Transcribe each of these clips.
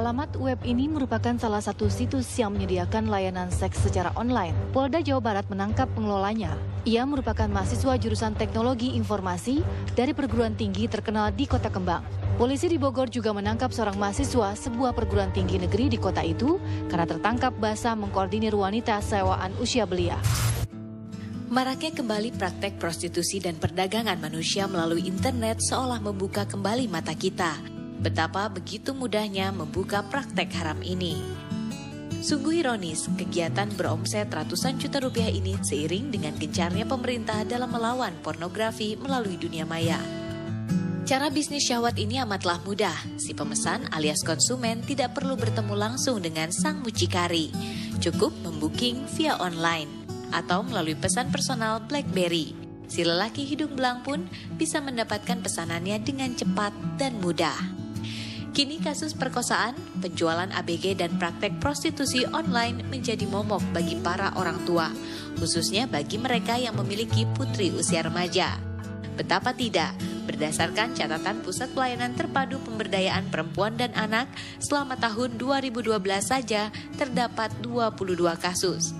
Alamat web ini merupakan salah satu situs yang menyediakan layanan seks secara online. Polda Jawa Barat menangkap pengelolanya. Ia merupakan mahasiswa jurusan Teknologi Informasi dari perguruan tinggi terkenal di Kota Kembang. Polisi di Bogor juga menangkap seorang mahasiswa sebuah perguruan tinggi negeri di kota itu karena tertangkap basah mengkoordinir wanita sewaan usia belia. Maraknya kembali praktek prostitusi dan perdagangan manusia melalui internet seolah membuka kembali mata kita. Betapa begitu mudahnya membuka praktek haram ini. Sungguh ironis, kegiatan beromset ratusan juta rupiah ini seiring dengan gencarnya pemerintah dalam melawan pornografi melalui dunia maya. Cara bisnis syahwat ini amatlah mudah. Si pemesan alias konsumen tidak perlu bertemu langsung dengan sang mucikari. Cukup membooking via online atau melalui pesan personal BlackBerry. Si lelaki hidung belang pun bisa mendapatkan pesanannya dengan cepat dan mudah. Kini kasus perkosaan, penjualan ABG dan praktek prostitusi online menjadi momok bagi para orang tua, khususnya bagi mereka yang memiliki putri usia remaja. Betapa tidak, berdasarkan catatan Pusat Pelayanan Terpadu Pemberdayaan Perempuan dan Anak, selama tahun 2012 saja terdapat 22 kasus.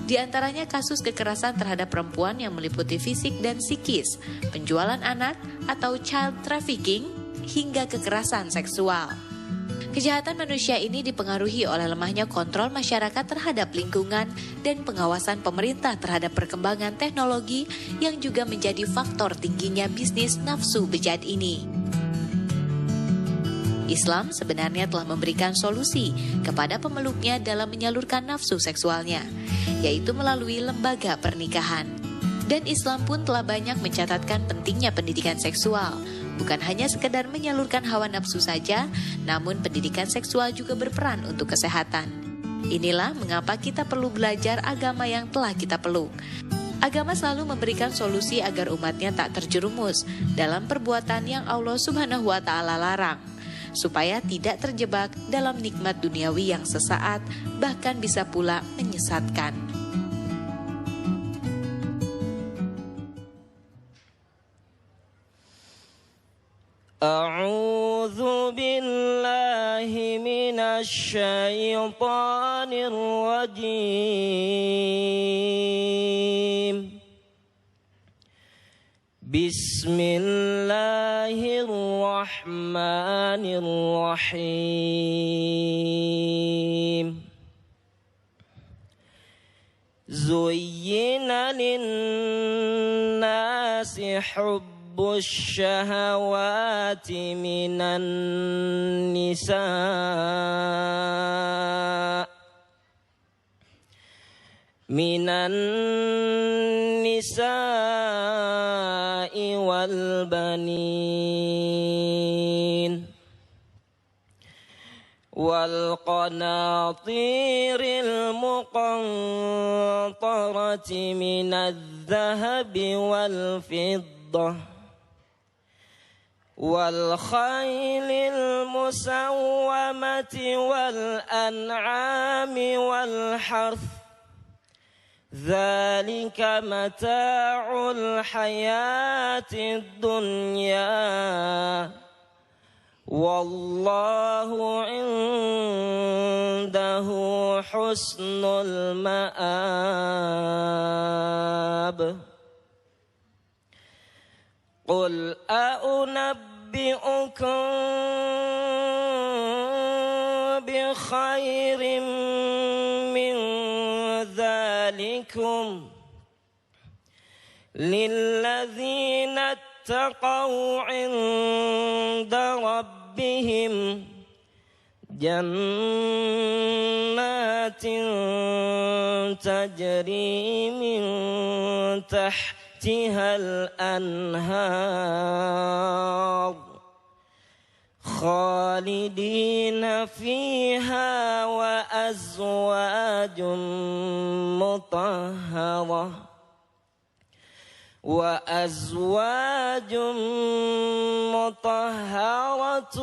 Di antaranya kasus kekerasan terhadap perempuan yang meliputi fisik dan psikis, penjualan anak atau child trafficking, hingga kekerasan seksual. Kejahatan manusia ini dipengaruhi oleh lemahnya kontrol masyarakat terhadap lingkungan dan pengawasan pemerintah terhadap perkembangan teknologi yang juga menjadi faktor tingginya bisnis nafsu bejat ini. Islam sebenarnya telah memberikan solusi kepada pemeluknya dalam menyalurkan nafsu seksualnya, yaitu melalui lembaga pernikahan. Dan Islam pun telah banyak mencatatkan pentingnya pendidikan seksual. Bukan hanya sekedar menyalurkan hawa nafsu saja, namun pendidikan seksual juga berperan untuk kesehatan. Inilah mengapa kita perlu belajar agama yang telah kita peluk. Agama selalu memberikan solusi agar umatnya tak terjerumus dalam perbuatan yang Allah Subhanahu wa Ta'ala larang, supaya tidak terjebak dalam nikmat duniawi yang sesaat, bahkan bisa pula menyesatkan. أعوذ بالله من الشيطان الرجيم بسم الله الرحمن الرحيم زين للناس حب الشهوات من النساء والبنين والقناطير المقنطرة من الذهب والفضة والخيل المسومة والأنعام والحرث ذلك متاع الحياة الدنيا والله عنده حسن المآب قل أنبئكم بخير من ذلكم للذين اتقوا عند ربهم جنات تجري من تحتها الأنهار خالدين فيها وأزواج مطهرة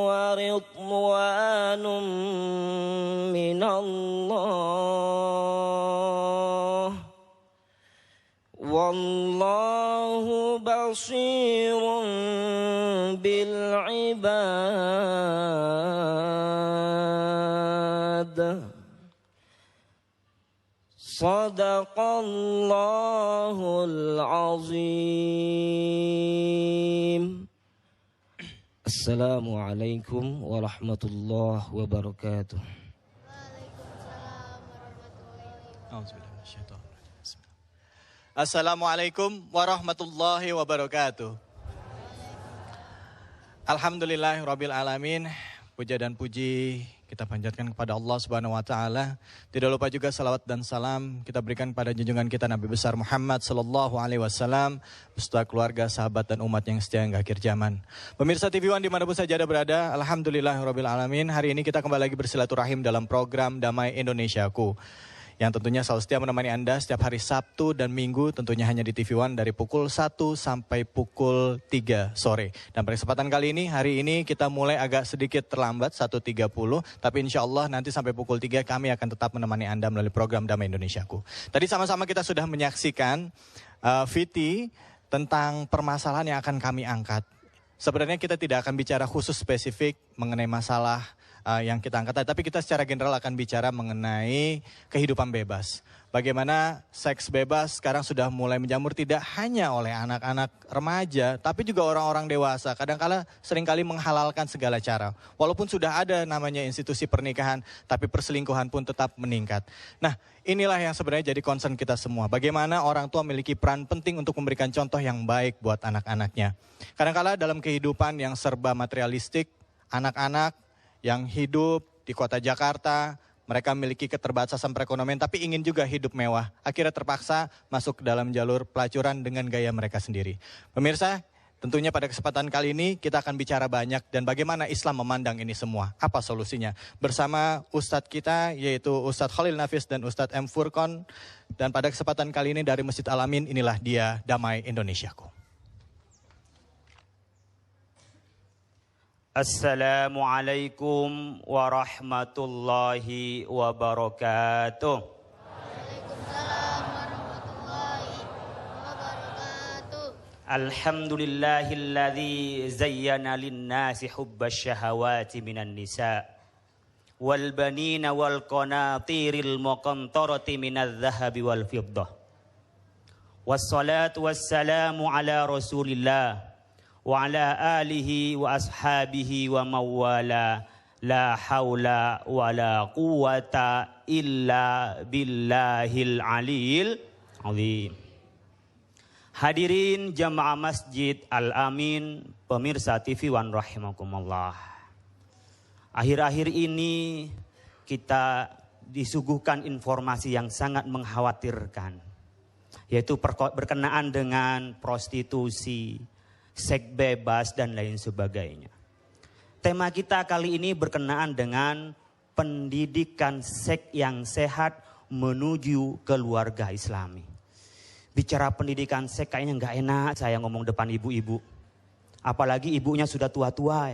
ورضوان من الله والله بصير بالعباد. Sadaqallahul azim. Assalamualaikum warahmatullahi wabarakatuh. Assalamualaikum warahmatullahi wabarakatuh. Alhamdulillahirabbil alamin. Puja dan puji kita panjatkan kepada Allah Subhanahu wa taala. Tidak lupa juga salawat dan salam kita berikan pada junjungan kita Nabi besar Muhammad sallallahu alaihi wasallam beserta keluarga, sahabat dan umat yang setia hingga akhir zaman. Pemirsa TV One dimanapun saja Anda berada, alhamdulillahirabbil alamin. Hari ini kita kembali lagi bersilaturahim dalam program Damai Indonesiaku, yang tentunya selalu setia menemani Anda setiap hari Sabtu dan Minggu, tentunya hanya di TV One dari pukul 1 sampai pukul 3 sore. Dan pada kesempatan kali ini, hari ini kita mulai agak sedikit terlambat, 1.30, tapi insya Allah nanti sampai pukul 3 kami akan tetap menemani Anda melalui program Damai Indonesiaku. Tadi sama-sama kita sudah menyaksikan VT tentang permasalahan yang akan kami angkat. Sebenarnya kita tidak akan bicara khusus spesifik mengenai masalah yang kita angkat, tapi kita secara general akan bicara mengenai kehidupan bebas. Bagaimana seks bebas sekarang sudah mulai menjamur tidak hanya oleh anak-anak remaja, tapi juga orang-orang dewasa. Kadang-kala seringkali menghalalkan segala cara. Walaupun sudah ada namanya institusi pernikahan, tapi perselingkuhan pun tetap meningkat. Nah, inilah yang sebenarnya jadi concern kita semua. Bagaimana orang tua memiliki peran penting untuk memberikan contoh yang baik buat anak-anaknya. Kadang-kala dalam kehidupan yang serba materialistik, anak-anak yang hidup di kota Jakarta, mereka memiliki keterbatasan perekonomian tapi ingin juga hidup mewah. Akhirnya terpaksa masuk ke dalam jalur pelacuran dengan gaya mereka sendiri. Pemirsa, tentunya pada kesempatan kali ini kita akan bicara banyak dan bagaimana Islam memandang ini semua. Apa solusinya? Bersama Ustadz kita yaitu Ustadz Khalil Nafis dan Ustadz M. Furqon. Dan pada kesempatan kali ini dari Masjid Al-Amin, inilah dia Damai Indonesiaku. Assalamualaikum warahmatullahi wabarakatuh. Waalaikumsalam warahmatullahi wabarakatuh. Alhamdulillahilladzi zayyana lin-nasi hubbasy syahawati minan nisa wal banina wal qanatiril muqantarati minadz zahabi wal fiddah. Wassalatu wassalamu ala Rasulillah wa ala alihi wa ashabihi wa mawala la haula wa la quwata illa billahil aliyil azim. Hadirin jamaah Masjid Al-Amin, pemirsa TV One rahimakumullah. Akhir-akhir ini kita disuguhkan informasi yang sangat mengkhawatirkan, yaitu berkenaan dengan prostitusi, seks bebas dan lain sebagainya. Tema kita kali ini berkenaan dengan pendidikan seks yang sehat menuju keluarga Islami. Bicara pendidikan seks kayaknya nggak enak saya ngomong depan ibu-ibu. Apalagi ibunya sudah tua-tua.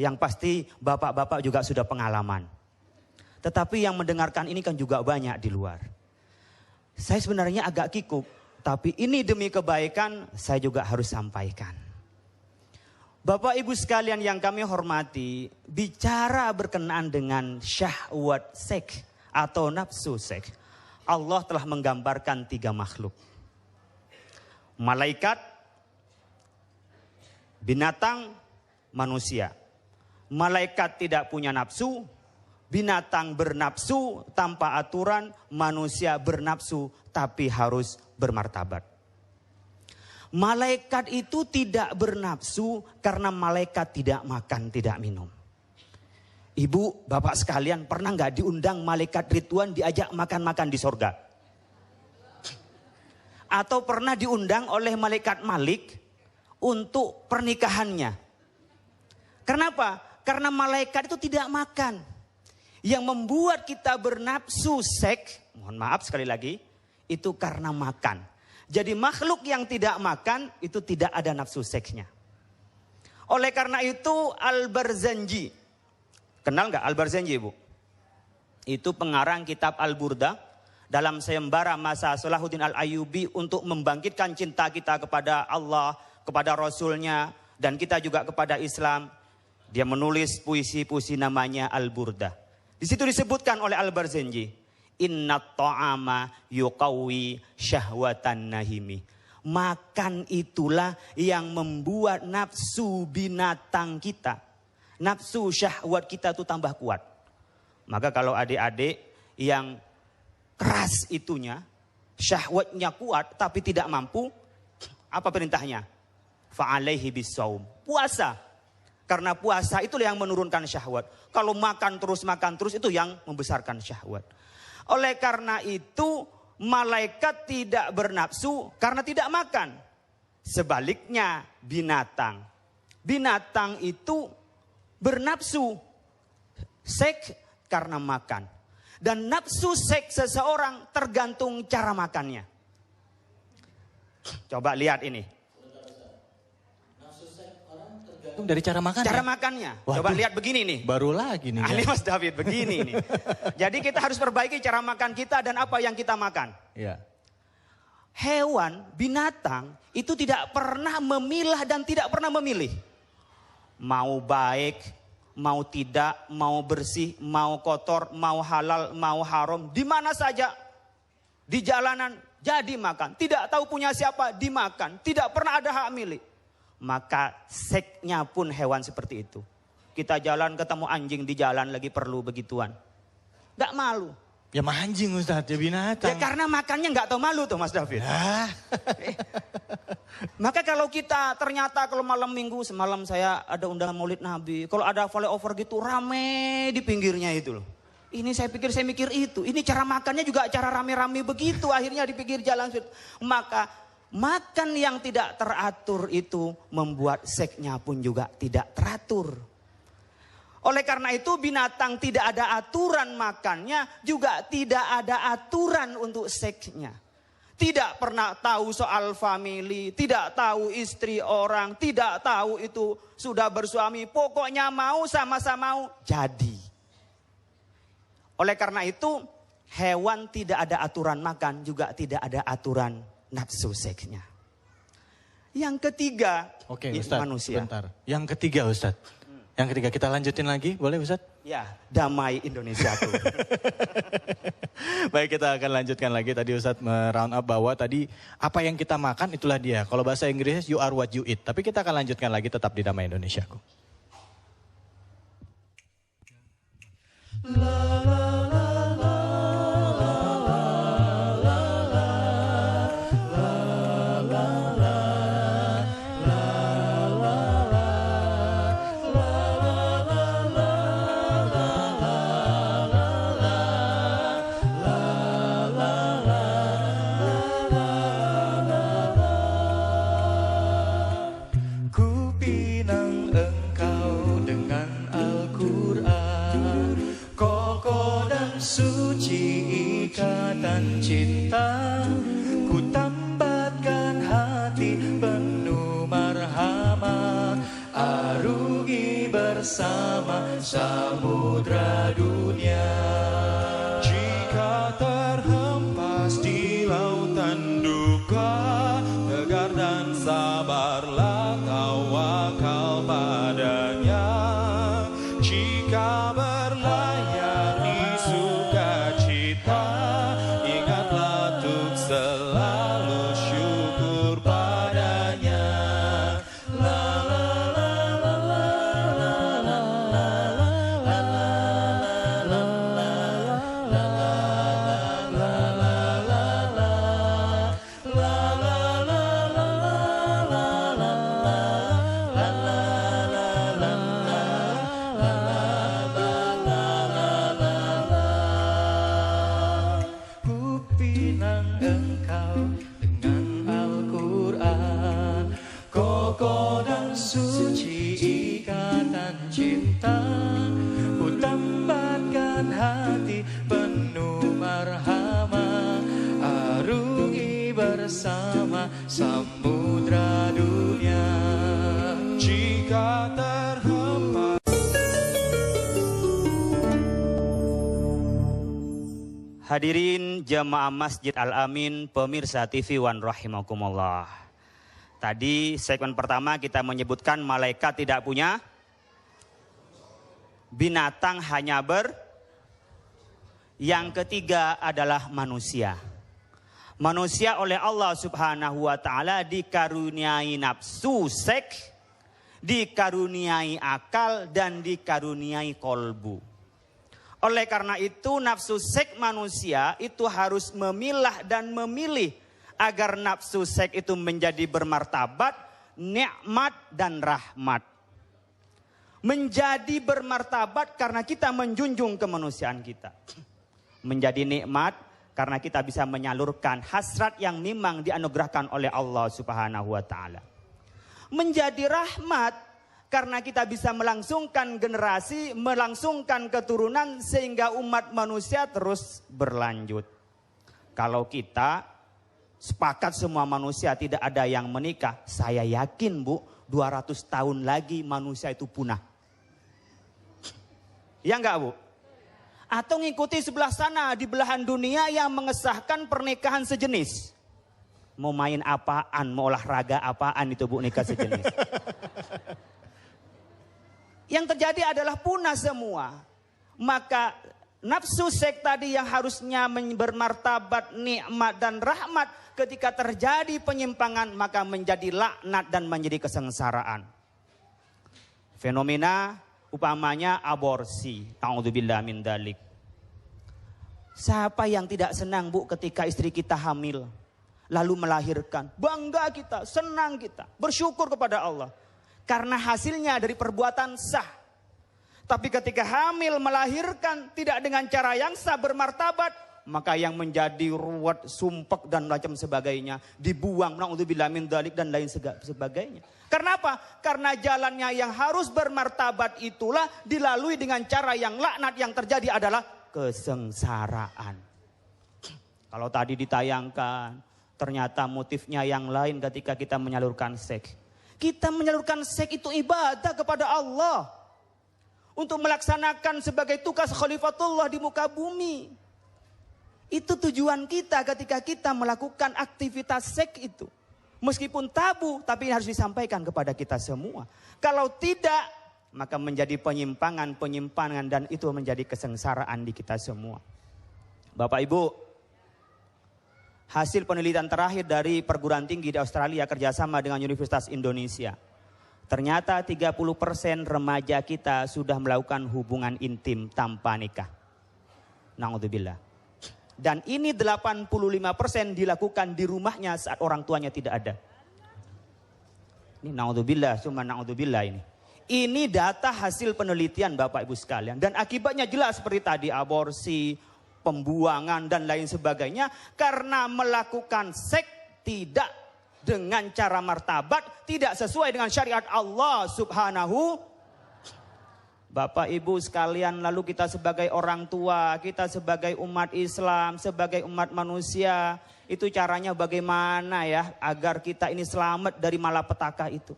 Yang pasti bapak-bapak juga sudah pengalaman. Tetapi yang mendengarkan ini kan juga banyak di luar. Saya sebenarnya agak kikuk. Tapi ini demi kebaikan saya juga harus sampaikan. Bapak ibu sekalian yang kami hormati, bicara berkenaan dengan syahwat seks atau nafsu seks, Allah telah menggambarkan 3 makhluk. Malaikat, binatang, manusia. Malaikat tidak punya nafsu, binatang bernafsu tanpa aturan, manusia bernafsu tapi harus bermartabat. Malaikat itu tidak bernafsu karena malaikat tidak makan, tidak minum. Ibu, bapak sekalian pernah nggak diundang malaikat Ridwan diajak makan-makan di sorga? Atau pernah diundang oleh malaikat Malik untuk pernikahannya? Kenapa? Karena malaikat itu tidak makan. Yang membuat kita bernafsu seks, mohon maaf sekali lagi, itu karena makan. Jadi makhluk yang tidak makan itu tidak ada nafsu seksnya. Oleh karena itu Al-Barzanji, kenal nggak Al-Barzanji ibu? Itu pengarang kitab Al-Burda dalam sayembara masa Salahuddin Al-Ayyubi untuk membangkitkan cinta kita kepada Allah, kepada Rasulnya, dan kita juga kepada Islam. Dia menulis puisi-puisi namanya Al-Burda. Di situ disebutkan oleh Al-Barzanji, inna ta'ama yuqawi syahwatan nahimi. Makan itulah yang membuat nafsu binatang kita, nafsu syahwat kita itu tambah kuat. Maka kalau adik-adik yang keras itunya, syahwatnya kuat tapi tidak mampu, apa perintahnya? Fa'alaihi bisawm. Puasa. Karena puasa itulah yang menurunkan syahwat. Kalau makan terus itu yang membesarkan syahwat. Oleh karena itu malaikat tidak bernafsu karena tidak makan. Sebaliknya binatang. Binatang itu bernafsu seks karena makan. Dan nafsu seks seseorang tergantung cara makannya. Coba lihat ini. Dari cara makan. Cara makannya. Coba lihat begini nih. Baru lagi nih. Ahli Mas David begini nih. Jadi kita harus perbaiki cara makan kita dan apa yang kita makan. Ya. Hewan, binatang itu tidak pernah memilah dan tidak pernah memilih. Mau baik, mau tidak, mau bersih, mau kotor, mau halal, mau haram. Di mana saja. Di jalanan jadi makan. Tidak tahu punya siapa dimakan. Tidak pernah ada hak milik. Maka seksnya pun hewan seperti itu. Kita jalan ketemu anjing di jalan lagi perlu begituan. Gak malu. Ya anjing Ustaz, ya binatang. Ya karena makannya gak tahu malu tuh Mas David. Maka kalau kita ternyata kalau malam minggu, semalam saya ada undangan maulid Nabi. Kalau ada flyover gitu rame di pinggirnya itu loh. Ini saya mikir itu. Ini cara makannya juga cara rame-rame begitu. Akhirnya di pinggir jalan. Maka makan yang tidak teratur itu membuat seksnya pun juga tidak teratur. Oleh karena itu binatang tidak ada aturan makannya, juga tidak ada aturan untuk seksnya. Tidak pernah tahu soal family, tidak tahu istri orang, tidak tahu itu sudah bersuami. Pokoknya mau sama-sama mau jadi. Oleh karena itu hewan tidak ada aturan makan, juga tidak ada aturan nafsu seksnya. Yang ketiga, Oke, Ustaz, manusia. Sebentar. Yang ketiga Ustaz. Yang ketiga kita lanjutin lagi, boleh Ustaz? Ya, damai Indonesiaku. Baik, kita akan lanjutkan lagi. Tadi Ustaz round up bahwa tadi apa yang kita makan itulah dia. Kalau bahasa Inggrisnya you are what you eat. Tapi kita akan lanjutkan lagi tetap di Damai Indonesiaku. Cinta ku tambatkan hati penuh marhamah, arungi bersama samudra dunia. Jika terhempas di lautan duka, tegar dan sabarlah tawakal padanya. Jika berlayar di sukacita, ingatlah untuk selalu syukur padanya. La la la la la la la la la la Ku pinang engkau dengan Al-Quran, kokoh dan suci ikatan cinta. Ku tambatkan hati penuh marhamah, arungi bersama samudra dunia. Jika terhempas. Hadirin jamaah Masjid Al-Amin, pemirsa TV One rahimakumullah. Tadi segmen pertama kita menyebutkan malaikat tidak punya, binatang hanya Yang ketiga adalah manusia. Manusia oleh Allah Subhanahu wa taala dikaruniai nafsu seks, dikaruniai akal, dan dikaruniai kolbu. Oleh karena itu nafsu seks manusia itu harus memilah dan memilih agar nafsu seks itu menjadi bermartabat, nikmat dan rahmat. Menjadi bermartabat karena kita menjunjung kemanusiaan kita. Menjadi nikmat karena kita bisa menyalurkan hasrat yang memang dianugerahkan oleh Allah Subhanahu wa taala. Menjadi rahmat karena kita bisa melangsungkan generasi, melangsungkan keturunan sehingga umat manusia terus berlanjut. Kalau kita sepakat semua manusia tidak ada yang menikah, saya yakin Bu, 200 tahun lagi manusia itu punah. Ya enggak Bu? Atau ngikuti sebelah sana di belahan dunia yang mengesahkan pernikahan sejenis. Mau main apaan, mau olahraga apaan itu Bu nikah sejenis. Yang terjadi adalah punah semua. Maka nafsu seks tadi yang harusnya bermartabat, nikmat dan rahmat, ketika terjadi penyimpangan maka menjadi laknat dan menjadi kesengsaraan. Fenomena upamanya aborsi. Ta'udzubillah min dalik. Siapa yang tidak senang Bu ketika istri kita hamil lalu melahirkan? Bangga kita, senang kita, bersyukur kepada Allah. Karena hasilnya dari perbuatan sah. Tapi ketika hamil melahirkan tidak dengan cara yang sah bermartabat, maka yang menjadi ruwet, sumpek dan macam sebagainya dibuang, naudzubillah min dzalik dan lain sebagainya. Karena apa? Karena jalannya yang harus bermartabat itulah dilalui dengan cara yang laknat, yang terjadi adalah kesengsaraan. Kalau tadi ditayangkan, ternyata motifnya yang lain ketika kita menyalurkan seks. Kita menyalurkan seks itu ibadah kepada Allah. Untuk melaksanakan sebagai tugas khalifatullah di muka bumi. Itu tujuan kita ketika kita melakukan aktivitas seks itu. Meskipun tabu, tapi harus disampaikan kepada kita semua. Kalau tidak, maka menjadi penyimpangan dan itu menjadi kesengsaraan di kita semua. Bapak Ibu, hasil penelitian terakhir dari perguruan tinggi di Australia kerjasama dengan Universitas Indonesia. Ternyata 30% remaja kita sudah melakukan hubungan intim tanpa nikah. Na'udzubillah. Dan ini 85% dilakukan di rumahnya saat orang tuanya tidak ada. Ini na'udzubillah, cuma na'udzubillah ini. Ini data hasil penelitian Bapak Ibu sekalian. Dan akibatnya jelas seperti tadi, aborsi, pembuangan dan lain sebagainya. Karena melakukan seks tidak dengan cara martabat, tidak sesuai dengan syariat Allah Subhanahu. Bapak Ibu sekalian, lalu kita sebagai orang tua, kita sebagai umat Islam, sebagai umat manusia, itu caranya bagaimana ya agar kita ini selamat dari malapetaka itu?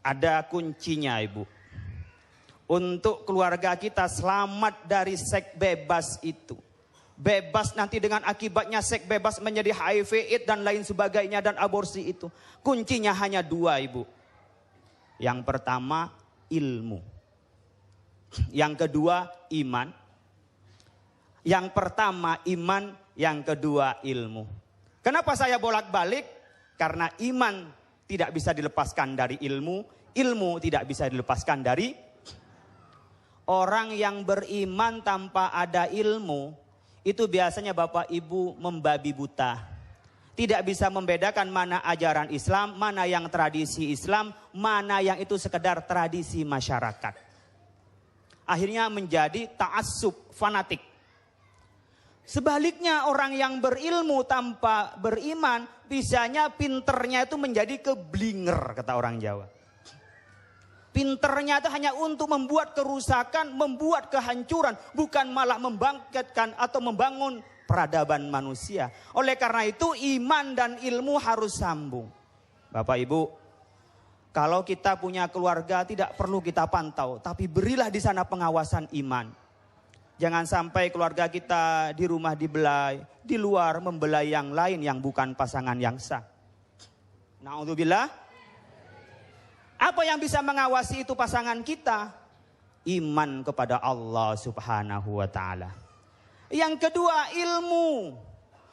Ada kuncinya Ibu. Untuk keluarga kita selamat dari seks bebas itu. Bebas nanti dengan akibatnya seks bebas menjadi HIV, AIDS dan lain sebagainya dan aborsi itu. Kuncinya hanya dua Ibu. Yang pertama ilmu. Yang kedua iman. Yang pertama iman, yang kedua ilmu. Kenapa saya bolak-balik? Karena iman tidak bisa dilepaskan dari ilmu, ilmu tidak bisa dilepaskan dari orang yang beriman tanpa ada ilmu. Itu biasanya Bapak Ibu membabi buta. Tidak bisa membedakan mana ajaran Islam, mana yang tradisi Islam, mana yang itu sekedar tradisi masyarakat. Akhirnya menjadi ta'assub, fanatik. Sebaliknya orang yang berilmu tanpa beriman, bisanya pinternya itu menjadi keblinger, kata orang Jawa. Pinternya itu hanya untuk membuat kerusakan, membuat kehancuran, bukan malah membangkitkan atau membangun peradaban manusia. Oleh karena itu iman dan ilmu harus sambung. Bapak Ibu, kalau kita punya keluarga tidak perlu kita pantau, tapi berilah di sana pengawasan iman. Jangan sampai keluarga kita di rumah dibelai, di luar membelai yang lain yang bukan pasangan yang sah. Na'udzubillah. Apa yang bisa mengawasi itu pasangan kita? Iman kepada Allah Subhanahu wa ta'ala. Yang kedua, ilmu.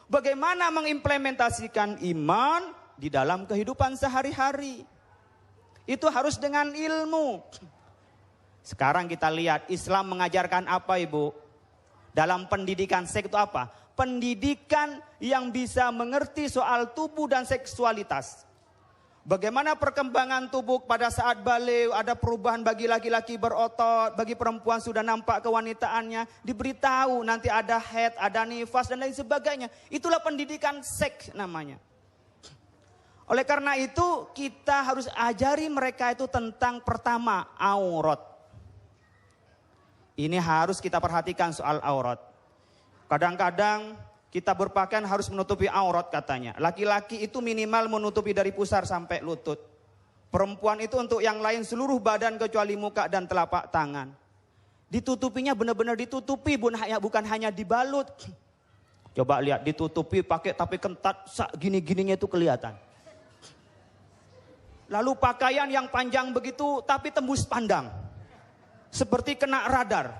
Bagaimana mengimplementasikan iman di dalam kehidupan sehari-hari. Itu harus dengan ilmu. Sekarang kita lihat Islam mengajarkan apa, Ibu? Dalam pendidikan seks itu apa? Pendidikan yang bisa mengerti soal tubuh dan seksualitas. Bagaimana perkembangan tubuh pada saat balik, ada perubahan bagi laki-laki berotot, bagi perempuan sudah nampak kewanitaannya, diberitahu nanti ada haid, ada nifas dan lain sebagainya. Itulah pendidikan seks namanya. Oleh karena itu kita harus ajari mereka itu tentang pertama aurat. Ini harus kita perhatikan soal aurat. Kadang-kadang kita berpakaian harus menutupi aurat katanya. Laki-laki itu minimal menutupi dari pusar sampai lutut. Perempuan itu untuk yang lain seluruh badan kecuali muka dan telapak tangan. Ditutupinya benar-benar ditutupi, bukan hanya dibalut. Coba lihat, ditutupi pakai tapi kentat, gini-gininya itu kelihatan. Lalu pakaian yang panjang begitu tapi tembus pandang. Seperti kena radar.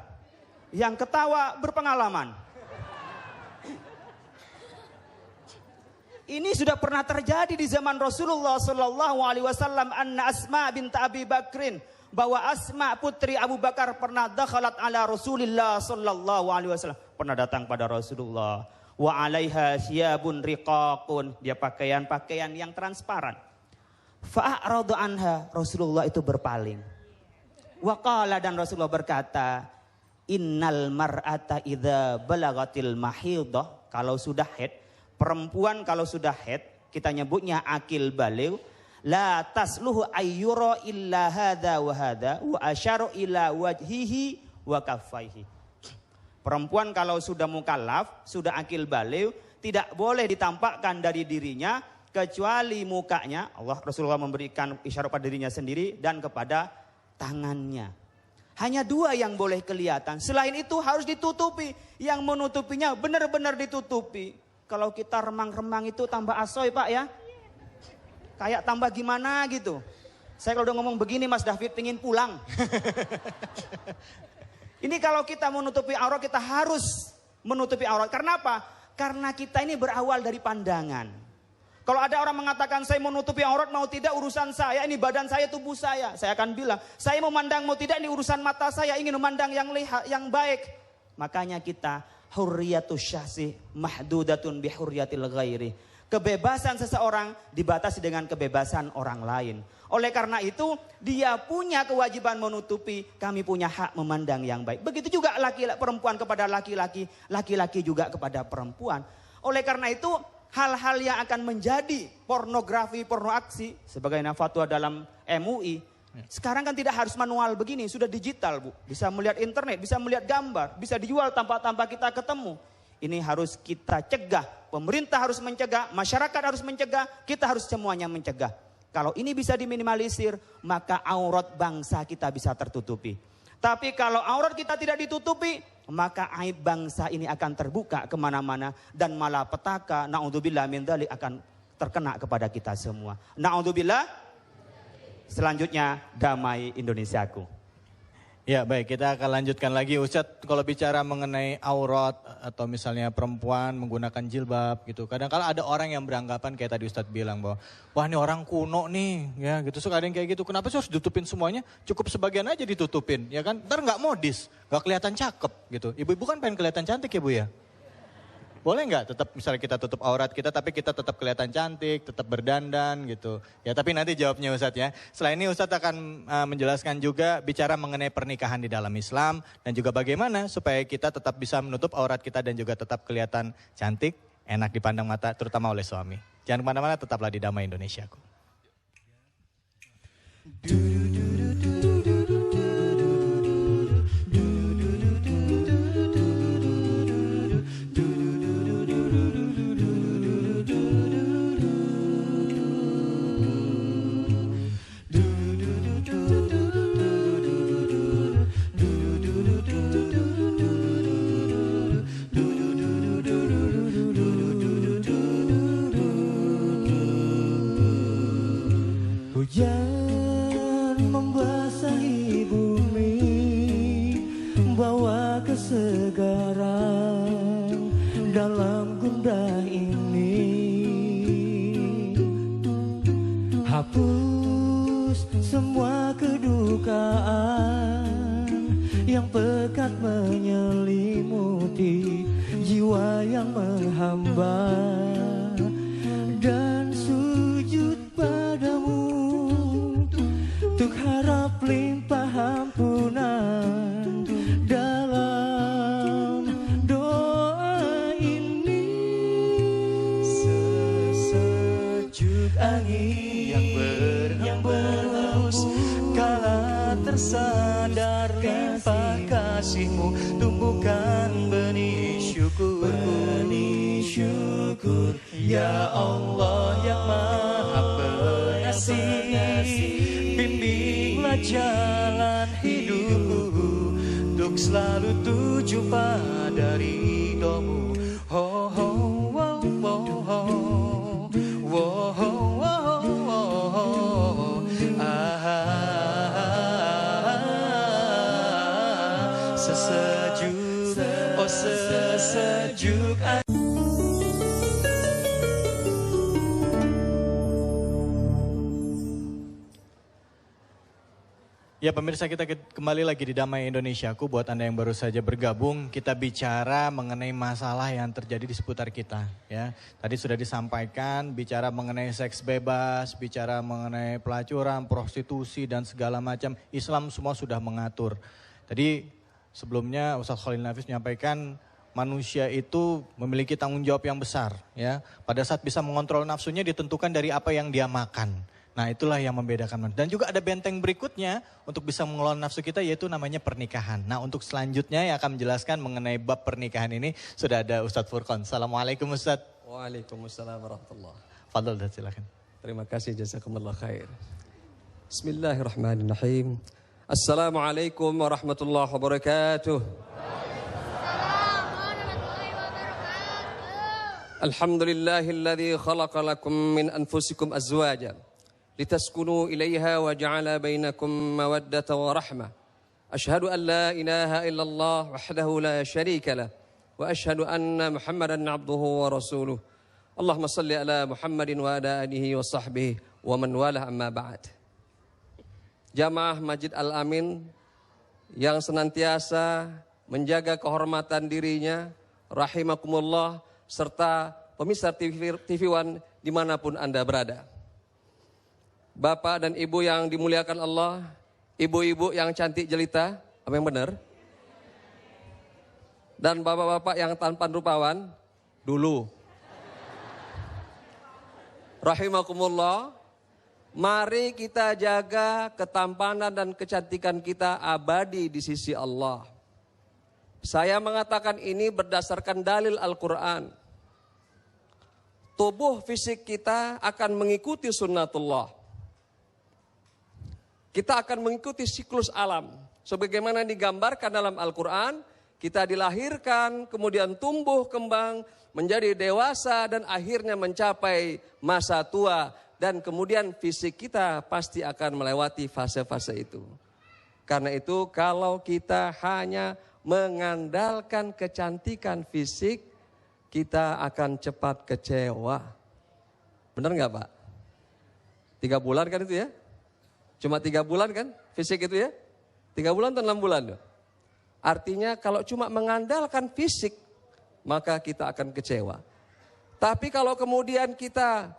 Yang ketawa berpengalaman. Ini sudah pernah terjadi di zaman Rasulullah sallallahu alaihi wasallam, anna Asma bint Abi Bakrin, bahwa Asma putri Abu Bakar pernah dakhalat ala Rasulillah sallallahu alaihi wasallam, pernah datang pada Rasulullah, wa alaiha syabun riqaqun, dia pakaian yang transparan. Fa'aradu anha, Rasulullah itu berpaling. Waqala, dan Rasulullah berkata, innal mar'ata idza balagatil mahidhah, kalau sudah haid, perempuan kalau sudah haid, kita nyebutnya akil baligh, la tasluhu ayyura illa hadza wa hadza wa asyaru ila wajhihi wa kaffaihi. Perempuan kalau sudah mukallaf, sudah akil baligh, tidak boleh ditampakkan dari dirinya kecuali mukanya. Allah, Rasulullah memberikan isyarat pada dirinya sendiri dan kepada tangannya. Hanya dua yang boleh kelihatan. Selain itu harus ditutupi. Yang menutupinya benar-benar ditutupi. Kalau kita remang-remang itu tambah asoy, Pak, ya. Kayak tambah gimana gitu. Saya kalau udah ngomong begini Mas David pingin pulang. Ini kalau kita menutupi aurat, kita harus menutupi aurat. Karena apa? Karena kita ini berawal dari pandangan. Kalau ada orang mengatakan saya mau nutupi aurat mau tidak urusan saya, ini badan saya, tubuh saya akan bilang saya mau memandang mau tidak ini urusan mata saya, ingin memandang yang baik. Makanya kita hurriyatus syahsi mahdudatun bi hurriyatil ghairi. Kebebasan seseorang dibatasi dengan kebebasan orang lain. Oleh karena itu dia punya kewajiban menutupi, kami punya hak memandang yang baik. Begitu juga perempuan kepada laki-laki, laki-laki juga kepada perempuan. Oleh karena itu hal-hal yang akan menjadi pornografi, pornoaksi, sebagaimana fatwa dalam MUI. Sekarang kan tidak harus manual begini, sudah digital, Bu. Bisa melihat internet, bisa melihat gambar, bisa dijual tanpa kita ketemu. Ini harus kita cegah. Pemerintah harus mencegah, masyarakat harus mencegah, kita harus semuanya mencegah. Kalau ini bisa diminimalisir, maka aurat bangsa kita bisa tertutupi. Tapi kalau aurat kita tidak ditutupi, maka aib bangsa ini akan terbuka kemana-mana. Dan malapetaka, na'udzubillah min dzalik, akan terkena kepada kita semua. Na'udzubillah. Selanjutnya, damai Indonesiaku. Ya baik, kita akan lanjutkan lagi Ustadz. Kalau bicara mengenai aurat atau misalnya perempuan menggunakan jilbab gitu, kadang-kadang ada orang yang beranggapan kayak tadi Ustadz bilang bahwa wah ini orang kuno nih ya gitu. So ada yang kayak gitu, kenapa sih harus ditutupin semuanya, cukup sebagian aja ditutupin ya kan, ntar gak modis, gak kelihatan cakep gitu. Ibu-ibu kan pengen kelihatan cantik ya Bu ya. Boleh nggak tetap misalnya kita tutup aurat kita tapi kita tetap kelihatan cantik, tetap berdandan gitu. Ya tapi nanti jawabnya Ustadz ya. Selain ini Ustadz akan menjelaskan juga bicara mengenai pernikahan di dalam Islam. Dan juga bagaimana supaya kita tetap bisa menutup aurat kita dan juga tetap kelihatan cantik, enak dipandang mata terutama oleh suami. Jangan kemana-mana, tetaplah di Damai Indonesiaku. Hujan hapus semua kedukaan yang pekat menyelimuti jiwa yang menghamba, dan sujud padamu untuk harap limpah ampunan dalam doa ini. Sesejuk angin yang berhembus kala tersadar limpah kasih-Mu, tumbuhkan benih syukur, ya Allah yang Maha Pengasih. Bimbinglah jalan hidupku untuk selalu tuju pada ridho-Mu. Oh, oh, oh, oh, oh, oh, oh, oh, sesejuk, oh sesejuk. Ya pemirsa, kita kembali lagi di Damai Indonesiaku. Buat Anda yang baru saja bergabung, kita bicara mengenai masalah yang terjadi di seputar kita. Ya, tadi sudah disampaikan, bicara mengenai seks bebas, bicara mengenai pelacuran, prostitusi dan segala macam. Islam semua sudah mengatur. Tadi sebelumnya Ustadz Khalil Nafis menyampaikan manusia itu memiliki tanggung jawab yang besar. Ya, pada saat bisa mengontrol nafsunya ditentukan dari apa yang dia makan. Nah itulah yang membedakan. Dan juga ada benteng berikutnya untuk bisa mengelola nafsu kita, yaitu namanya pernikahan. Nah untuk selanjutnya yang akan menjelaskan mengenai bab pernikahan ini sudah ada Ustadz Furqan. Assalamualaikum Ustadz. Waalaikumsalam warahmatullahi. Fadol, silakan. Terima kasih, jazakumullah khair. Bismillahirrahmanirrahim. Assalamualaikum warahmatullahi wabarakatuh. Alhamdulillahilladzi khalaqa lakum min anfusikum azwajan litaskunu ilaiha wa ja'ala bainakum mawaddatan wa rahmah. Ashhadu an la ilaha illallah wahdahu la syarika lah wa ashhadu anna Muhammadan abduhu wa rasuluh. Allahumma salli ala Muhammadin wa ala alihi wa sahbihi wa man walah, amma ba'd. Jamaah Masjid Al-Amin yang senantiasa menjaga kehormatan dirinya, rahimakumullah, serta pemirsa TV One dimanapun Anda berada. Bapak dan Ibu yang dimuliakan Allah, ibu-ibu yang cantik jelita, apa yang benar? Dan bapak-bapak yang tampan rupawan, dulu. Rahimakumullah, mari kita jaga ketampanan dan kecantikan kita abadi di sisi Allah. Saya mengatakan ini berdasarkan dalil Al-Quran. Tubuh fisik kita akan mengikuti sunnatullah. Kita akan mengikuti siklus alam. Sebagaimana digambarkan dalam Al-Quran, kita dilahirkan, kemudian tumbuh kembang, menjadi dewasa, dan akhirnya mencapai masa tua. Dan kemudian fisik kita pasti akan melewati fase-fase itu. Karena itu kalau kita hanya mengandalkan kecantikan fisik, kita akan cepat kecewa. Benar nggak Pak? 3 bulan kan itu ya? Cuma 3 bulan kan fisik itu ya? 3 bulan atau 6 bulan? Artinya kalau cuma mengandalkan fisik, maka kita akan kecewa. Tapi kalau kemudian kita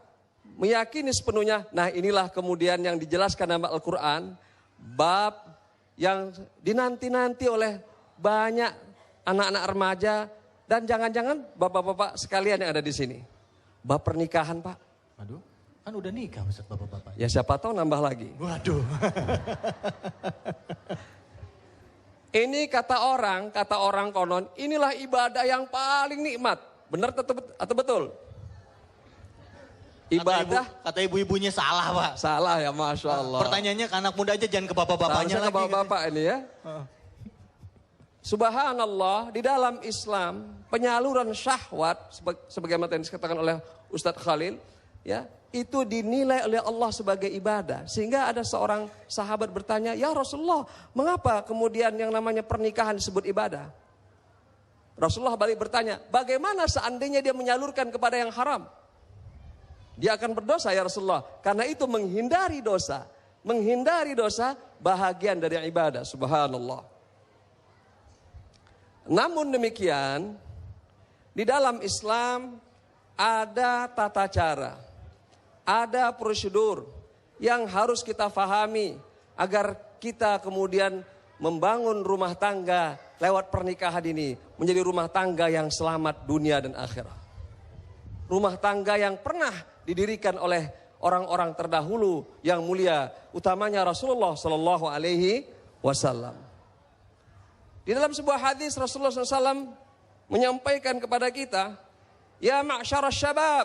meyakini sepenuhnya, nah inilah kemudian yang dijelaskan dalam Al-Quran, bab yang dinanti-nanti oleh banyak anak-anak remaja dan jangan-jangan bapak-bapak sekalian yang ada di sini. Bab pernikahan, Pak. Waduh, kan udah nikah Ustaz bapak-bapak. Ya siapa tahu nambah lagi. Waduh. Ini kata orang konon, inilah ibadah yang paling nikmat. Benar atau betul? Ibadah. Kata ibu-ibunya salah Pak. Salah ya, Masya Allah. Pertanyaannya ke anak muda aja, jangan ke bapak-bapaknya lagi. Ke bapak-bapak ini ya. Subhanallah, di dalam Islam penyaluran syahwat sebagaimana yang dikatakan oleh Ustadz Khalil, ya, itu dinilai oleh Allah sebagai ibadah. Sehingga ada seorang sahabat bertanya, "Ya Rasulullah, mengapa kemudian yang namanya pernikahan disebut ibadah?" Rasulullah balik bertanya, "Bagaimana seandainya dia menyalurkan kepada yang haram?" Dia akan berdosa ya Rasulullah. Karena itu menghindari dosa. Menghindari dosa bahagian dari ibadah. Subhanallah. Namun demikian, di dalam Islam ada tata cara, ada prosedur yang harus kita fahami agar kita kemudian membangun rumah tangga lewat pernikahan ini menjadi rumah tangga yang selamat dunia dan akhirat. Rumah tangga yang pernah didirikan oleh orang-orang terdahulu yang mulia, utamanya Rasulullah Sallallahu Alaihi Wasallam. Di dalam sebuah hadis Rasulullah SAW menyampaikan kepada kita, ya ma'syarasy syabab,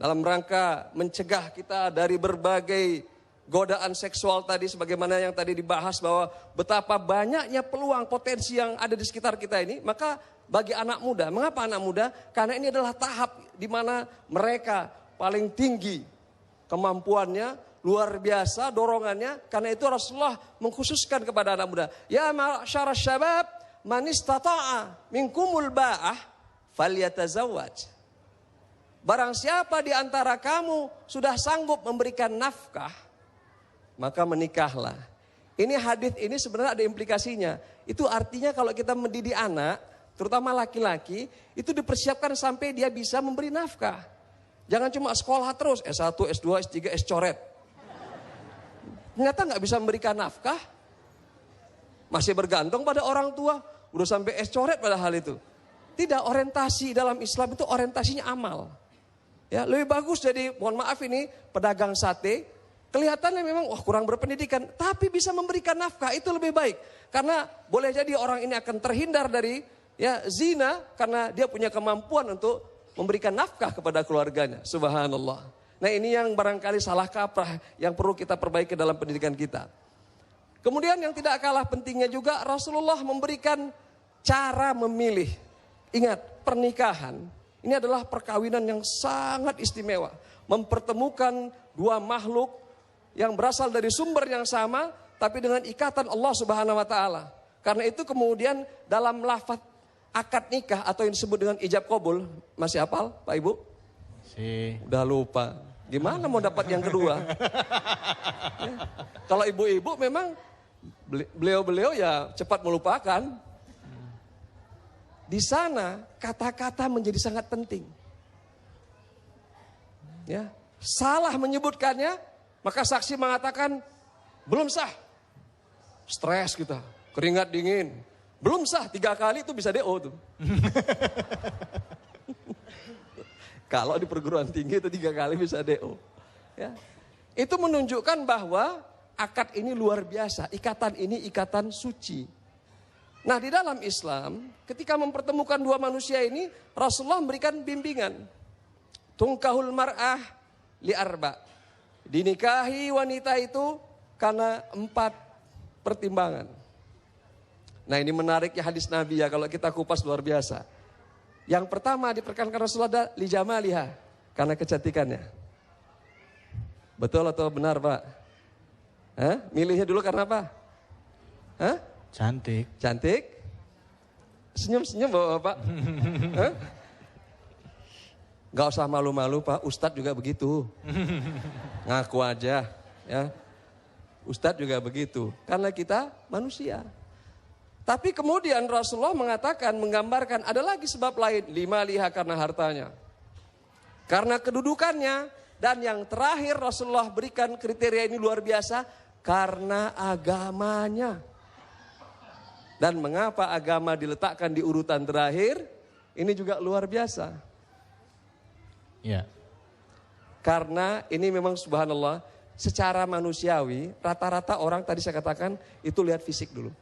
dalam rangka mencegah kita dari berbagai godaan seksual tadi, sebagaimana yang tadi dibahas bahwa betapa banyaknya peluang potensi yang ada di sekitar kita ini. Maka bagi anak muda, mengapa anak muda? Karena ini adalah tahap di mana mereka paling tinggi kemampuannya, luar biasa dorongannya. Karena itu Rasulullah mengkhususkan kepada anak muda, ya ma'syarasy syabab, man istata'a minkumul ba'ah falyatazawwaj. Barang siapa di antara kamu sudah sanggup memberikan nafkah, maka menikahlah. Ini hadis ini sebenarnya ada implikasinya. Itu artinya kalau kita mendidik anak, terutama laki-laki, itu dipersiapkan sampai dia bisa memberi nafkah. Jangan cuma sekolah terus, S1, S2, S3, S-coret. Ternyata nggak bisa memberikan nafkah. Masih bergantung pada orang tua, udah sampai S-coret padahal itu. Tidak, orientasi dalam Islam itu orientasinya amal. Ya, lebih bagus jadi, mohon maaf ini, pedagang sate, kelihatannya memang wah kurang berpendidikan, tapi bisa memberikan nafkah, itu lebih baik. Karena boleh jadi orang ini akan terhindar dari ya zina karena dia punya kemampuan untuk memberikan nafkah kepada keluarganya. Subhanallah. Nah, ini yang barangkali salah kaprah yang perlu kita perbaiki dalam pendidikan kita. Kemudian yang tidak kalah pentingnya juga Rasulullah memberikan cara memilih. Ingat, pernikahan ini adalah perkawinan yang sangat istimewa. Mempertemukan dua makhluk yang berasal dari sumber yang sama, tapi dengan ikatan Allah Subhanahu wa Ta'ala. Karena itu kemudian dalam lafaz akad nikah atau yang disebut dengan ijab qabul, masih hafal Pak Ibu? Udah lupa. Gimana mau dapat yang kedua? Ya. Kalau ibu-ibu memang beliau-beliau ya cepat melupakan. Di sana kata-kata menjadi sangat penting. Ya, salah menyebutkannya, maka saksi mengatakan belum sah. Stres kita, keringat dingin. Belum sah, 3 kali itu bisa DO tuh. Kalau di perguruan tinggi itu 3 kali bisa DO. Ya. Itu menunjukkan bahwa akad ini luar biasa. Ikatan ini ikatan suci. Nah, di dalam Islam ketika mempertemukan dua manusia ini, Rasulullah memberikan bimbingan. Tungkahul mar'ah li arba. Dinikahi wanita itu karena 4 pertimbangan. Nah, ini menariknya hadis Nabi ya, kalau kita kupas luar biasa. Yang pertama diperkenalkan Rasulullah li jamaliha, karena kecantikannya. Betul atau benar, Pak? Hah? Milihnya dulu karena apa? Hah? Cantik. Cantik? Senyum-senyum Bapak. Hah? Gak usah malu-malu Pak, Ustadz juga begitu. Ngaku aja ya. Ustadz juga begitu, karena kita manusia. Tapi kemudian Rasulullah mengatakan, menggambarkan ada lagi sebab lain. 5 liha karena hartanya. Karena kedudukannya. Dan yang terakhir Rasulullah berikan kriteria ini luar biasa. Karena agamanya. Dan mengapa agama diletakkan di urutan terakhir? Ini juga luar biasa. Ya. Karena ini memang subhanallah. Secara manusiawi rata-rata orang tadi saya katakan itu lihat fisik dulu.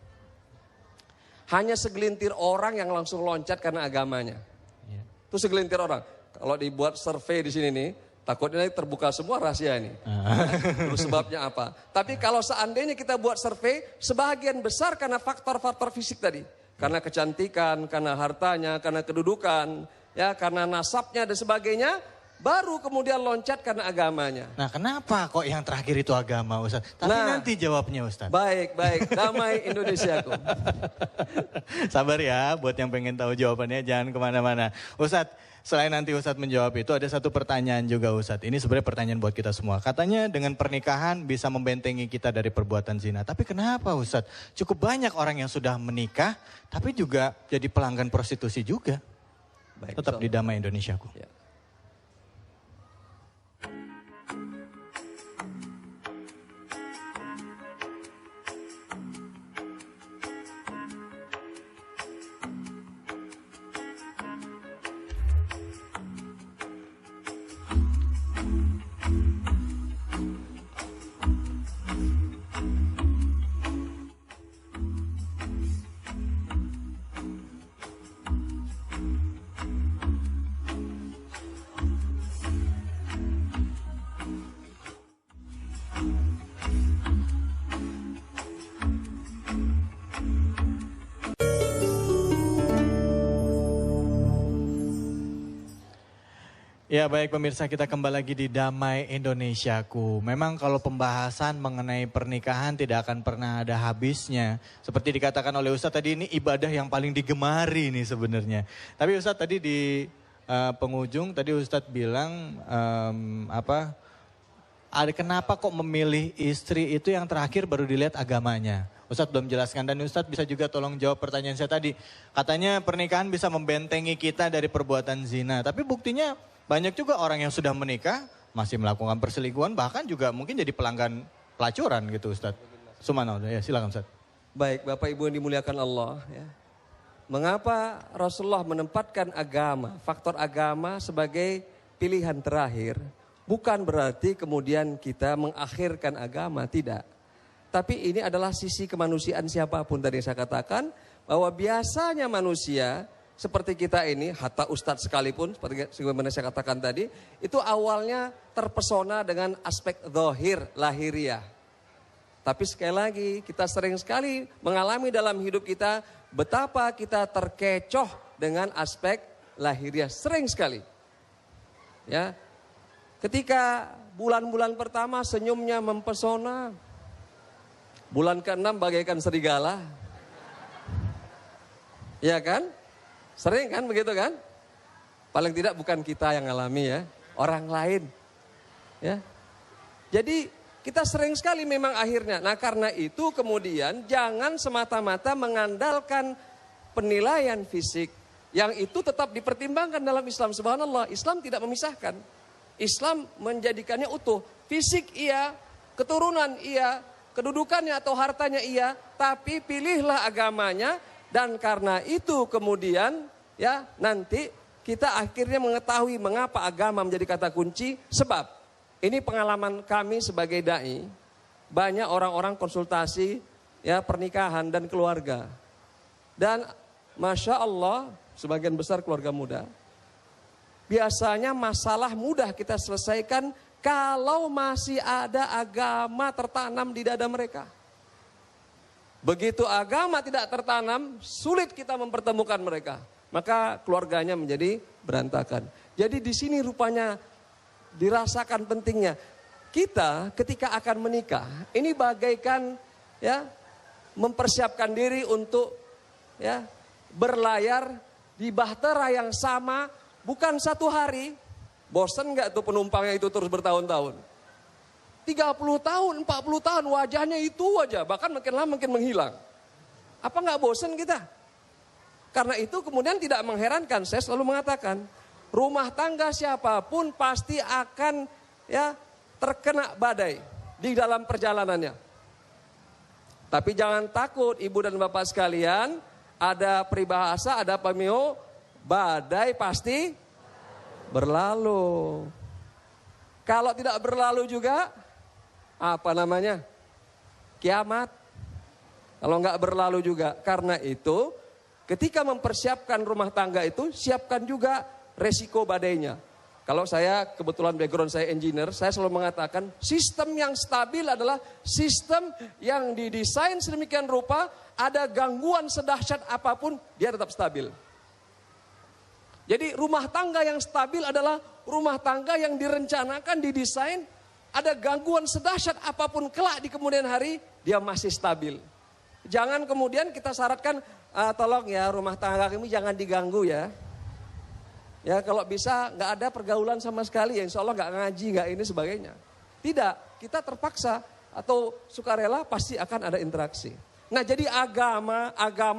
Hanya segelintir orang yang langsung loncat karena agamanya. Ya. Itu segelintir orang. Kalau dibuat survei di sini nih, takutnya terbuka semua rahasia ini. Terus sebabnya apa? Tapi kalau seandainya kita buat survei, sebagian besar karena faktor-faktor fisik tadi. Karena kecantikan, karena hartanya, karena kedudukan, ya, karena nasabnya dan sebagainya. baru kemudian loncat karena agamanya. Nah, kenapa kok yang terakhir itu agama, Ustaz? Tapi nanti jawabnya, Ustaz. Baik, damai Indonesiaku. Sabar ya, buat yang pengen tahu jawabannya jangan kemana-mana. Ustaz, selain nanti Ustaz menjawab itu ada satu pertanyaan juga, Ustaz. Ini sebenarnya pertanyaan buat kita semua. Katanya dengan pernikahan bisa membentengi kita dari perbuatan zina. Tapi kenapa, Ustaz? Cukup banyak orang yang sudah menikah, tapi juga jadi pelanggan prostitusi juga. Baik, Tetap di Damai Indonesiaku. Ya. Ya baik pemirsa, kita kembali lagi di Damai Indonesiaku. Memang kalau pembahasan mengenai pernikahan tidak akan pernah ada habisnya. Seperti dikatakan oleh Ustadz tadi, ini ibadah yang paling digemari nih sebenarnya. Tapi Ustadz tadi di penghujung tadi Ustadz bilang ada kenapa kok memilih istri itu yang terakhir baru dilihat agamanya. Ustadz belum jelaskan dan Ustadz bisa juga tolong jawab pertanyaan saya tadi. Katanya pernikahan bisa membentengi kita dari perbuatan zina. Tapi buktinya banyak juga orang yang sudah menikah masih melakukan perselingkuhan, bahkan juga mungkin jadi pelanggan pelacuran gitu Ustadz. Subhanallah, ya silakan Ustadz. Baik Bapak Ibu yang dimuliakan Allah ya. Mengapa Rasulullah menempatkan agama, faktor agama sebagai pilihan terakhir? Bukan berarti kemudian kita mengakhirkan agama, tidak. Tapi ini adalah sisi kemanusiaan siapapun tadi yang saya katakan, bahwa biasanya manusia seperti kita ini, hatta ustadz sekalipun, seperti yang saya katakan tadi, itu awalnya terpesona dengan aspek zahir, lahiriah. Tapi sekali lagi, kita sering sekali mengalami dalam hidup kita, betapa kita terkecoh dengan aspek lahiriah, sering sekali. Ya, ketika bulan-bulan pertama senyumnya mempesona, bulan ke-6 bagaikan serigala. Ya kan? Sering kan begitu kan? Paling tidak bukan kita yang alami ya, orang lain. Ya. Jadi kita sering sekali memang akhirnya. Nah karena itu kemudian jangan semata-mata mengandalkan penilaian fisik. Yang itu tetap dipertimbangkan dalam Islam. Subhanallah, Islam tidak memisahkan. Islam menjadikannya utuh. Fisik iya, keturunan iya, kedudukannya atau hartanya iya. Tapi pilihlah agamanya. Dan karena itu kemudian ya nanti kita akhirnya mengetahui mengapa agama menjadi kata kunci. Sebab ini pengalaman kami sebagai dai, banyak orang-orang konsultasi ya pernikahan dan keluarga. Dan Masya Allah sebagian besar keluarga muda. Biasanya masalah mudah kita selesaikan kalau masih ada agama tertanam di dada mereka. Begitu agama tidak tertanam, sulit kita mempertemukan mereka. Maka keluarganya menjadi berantakan. Jadi di sini rupanya dirasakan pentingnya. Kita ketika akan menikah, ini bagaikan ya mempersiapkan diri untuk ya berlayar di bahtera yang sama, bukan satu hari. Bosan nggak tuh penumpangnya itu terus bertahun-tahun? 30 tahun, 40 tahun wajahnya itu aja, bahkan makin lama makin menghilang. Apa nggak bosan kita? Karena itu kemudian tidak mengherankan, saya selalu mengatakan, rumah tangga siapapun pasti akan ya terkena badai di dalam perjalanannya. Tapi jangan takut ibu dan bapak sekalian, ada peribahasa, ada pameo, badai pasti berlalu. Kalau tidak berlalu juga, apa namanya? Kiamat. Kalau nggak berlalu juga. Karena itu ketika mempersiapkan rumah tangga itu siapkan juga resiko badainya. Kalau saya kebetulan background saya engineer, saya selalu mengatakan sistem yang stabil adalah sistem yang didesain sedemikian rupa ada gangguan sedahsyat apapun dia tetap stabil. Jadi rumah tangga yang stabil adalah rumah tangga yang direncanakan, didesain, ada gangguan sedahsyat apapun kelak di kemudian hari, dia masih stabil. Jangan kemudian kita syaratkan, tolong ya rumah tangga kami jangan diganggu ya. Ya kalau bisa nggak ada pergaulan sama sekali, ya insya Allah nggak ngaji, nggak ini sebagainya. Tidak, kita terpaksa atau sukarela pasti akan ada interaksi. Nah jadi agama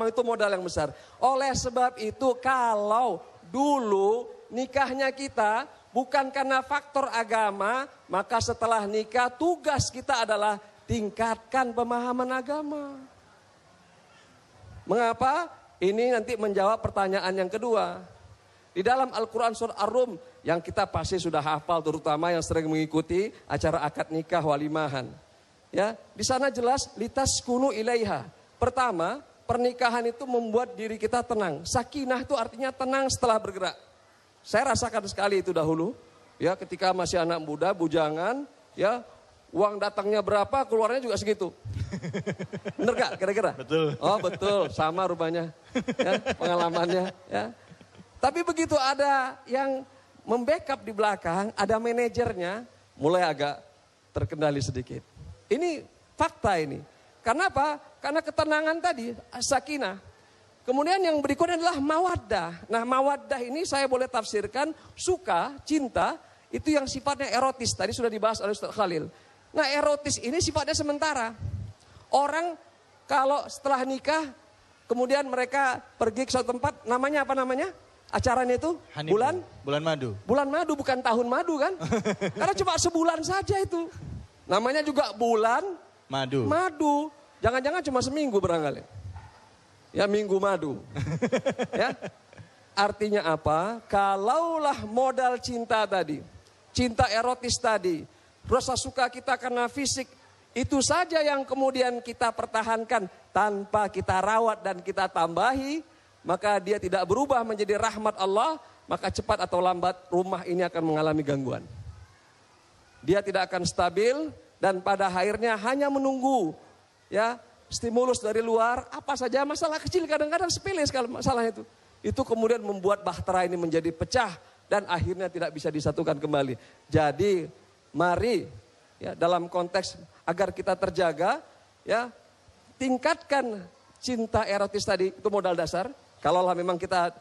itu modal yang besar. Oleh sebab itu kalau dulu nikahnya kita bukan karena faktor agama, maka setelah nikah tugas kita adalah tingkatkan pemahaman agama. Mengapa? Ini nanti menjawab pertanyaan yang kedua. Di dalam Al-Quran surah Ar-Rum yang kita pasti sudah hafal, terutama yang sering mengikuti acara akad nikah walimahan. Ya, di sana jelas litaskunu ilaiha. Pertama, pernikahan itu membuat diri kita tenang. Sakinah itu artinya tenang setelah bergerak. Saya rasakan sekali itu dahulu, ya ketika masih anak muda, bujangan, ya uang datangnya berapa, keluarnya juga segitu. Bener gak kira-kira? Betul. Oh betul, sama rupanya, ya, pengalamannya. Ya. Tapi begitu ada yang membackup di belakang, ada manajernya, mulai agak terkendali sedikit. Ini fakta ini. Karena apa? Karena ketenangan tadi, sakinah. Kemudian yang berikutnya adalah mawaddah. Nah mawaddah ini saya boleh tafsirkan suka, cinta, itu yang sifatnya erotis. Tadi sudah dibahas oleh Ustaz Khalil. Nah erotis ini sifatnya sementara. Orang kalau setelah nikah, kemudian mereka pergi ke suatu tempat, namanya apa namanya? Acaranya itu? Honeymoon. Bulan madu. Bulan madu bukan tahun madu kan? Karena cuma sebulan saja itu. Namanya juga bulan Madu. madu. Jangan-jangan cuma seminggu barangkali. Ya minggu madu. Ya. Artinya apa? Kalaulah modal cinta tadi, cinta erotis tadi, rasa suka kita karena fisik, itu saja yang kemudian kita pertahankan tanpa kita rawat dan kita tambahi, maka dia tidak berubah menjadi rahmat Allah, maka cepat atau lambat rumah ini akan mengalami gangguan. Dia tidak akan stabil dan pada akhirnya hanya menunggu ya stimulus dari luar, apa saja masalah kecil kadang-kadang sepele sekali masalah itu. Itu kemudian membuat bahtera ini menjadi pecah dan akhirnya tidak bisa disatukan kembali. Jadi mari ya dalam konteks agar kita terjaga ya tingkatkan cinta erotis tadi, itu modal dasar. Kalaulah memang kita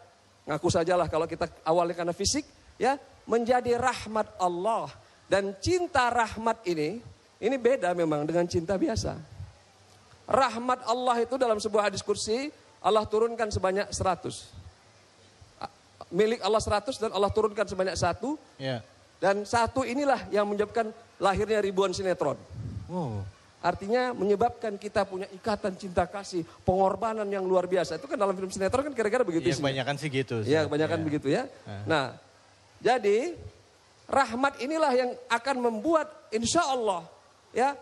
ngaku sajalah kalau kita awalnya karena fisik ya menjadi rahmat Allah. Dan cinta rahmat ini beda memang dengan cinta biasa. Rahmat Allah itu dalam sebuah hadis kursi, Allah turunkan sebanyak 100. Milik Allah 100 dan Allah turunkan sebanyak 1. Ya. Dan 1 inilah yang menyebabkan lahirnya ribuan sinetron. Wow. Artinya menyebabkan kita punya ikatan cinta kasih, pengorbanan yang luar biasa. Itu kan dalam film sinetron kan kira-kira begitu Ya, kebanyakan sih gitu. Iya kebanyakan begitu ya. Nah jadi rahmat inilah yang akan membuat insya Allah ya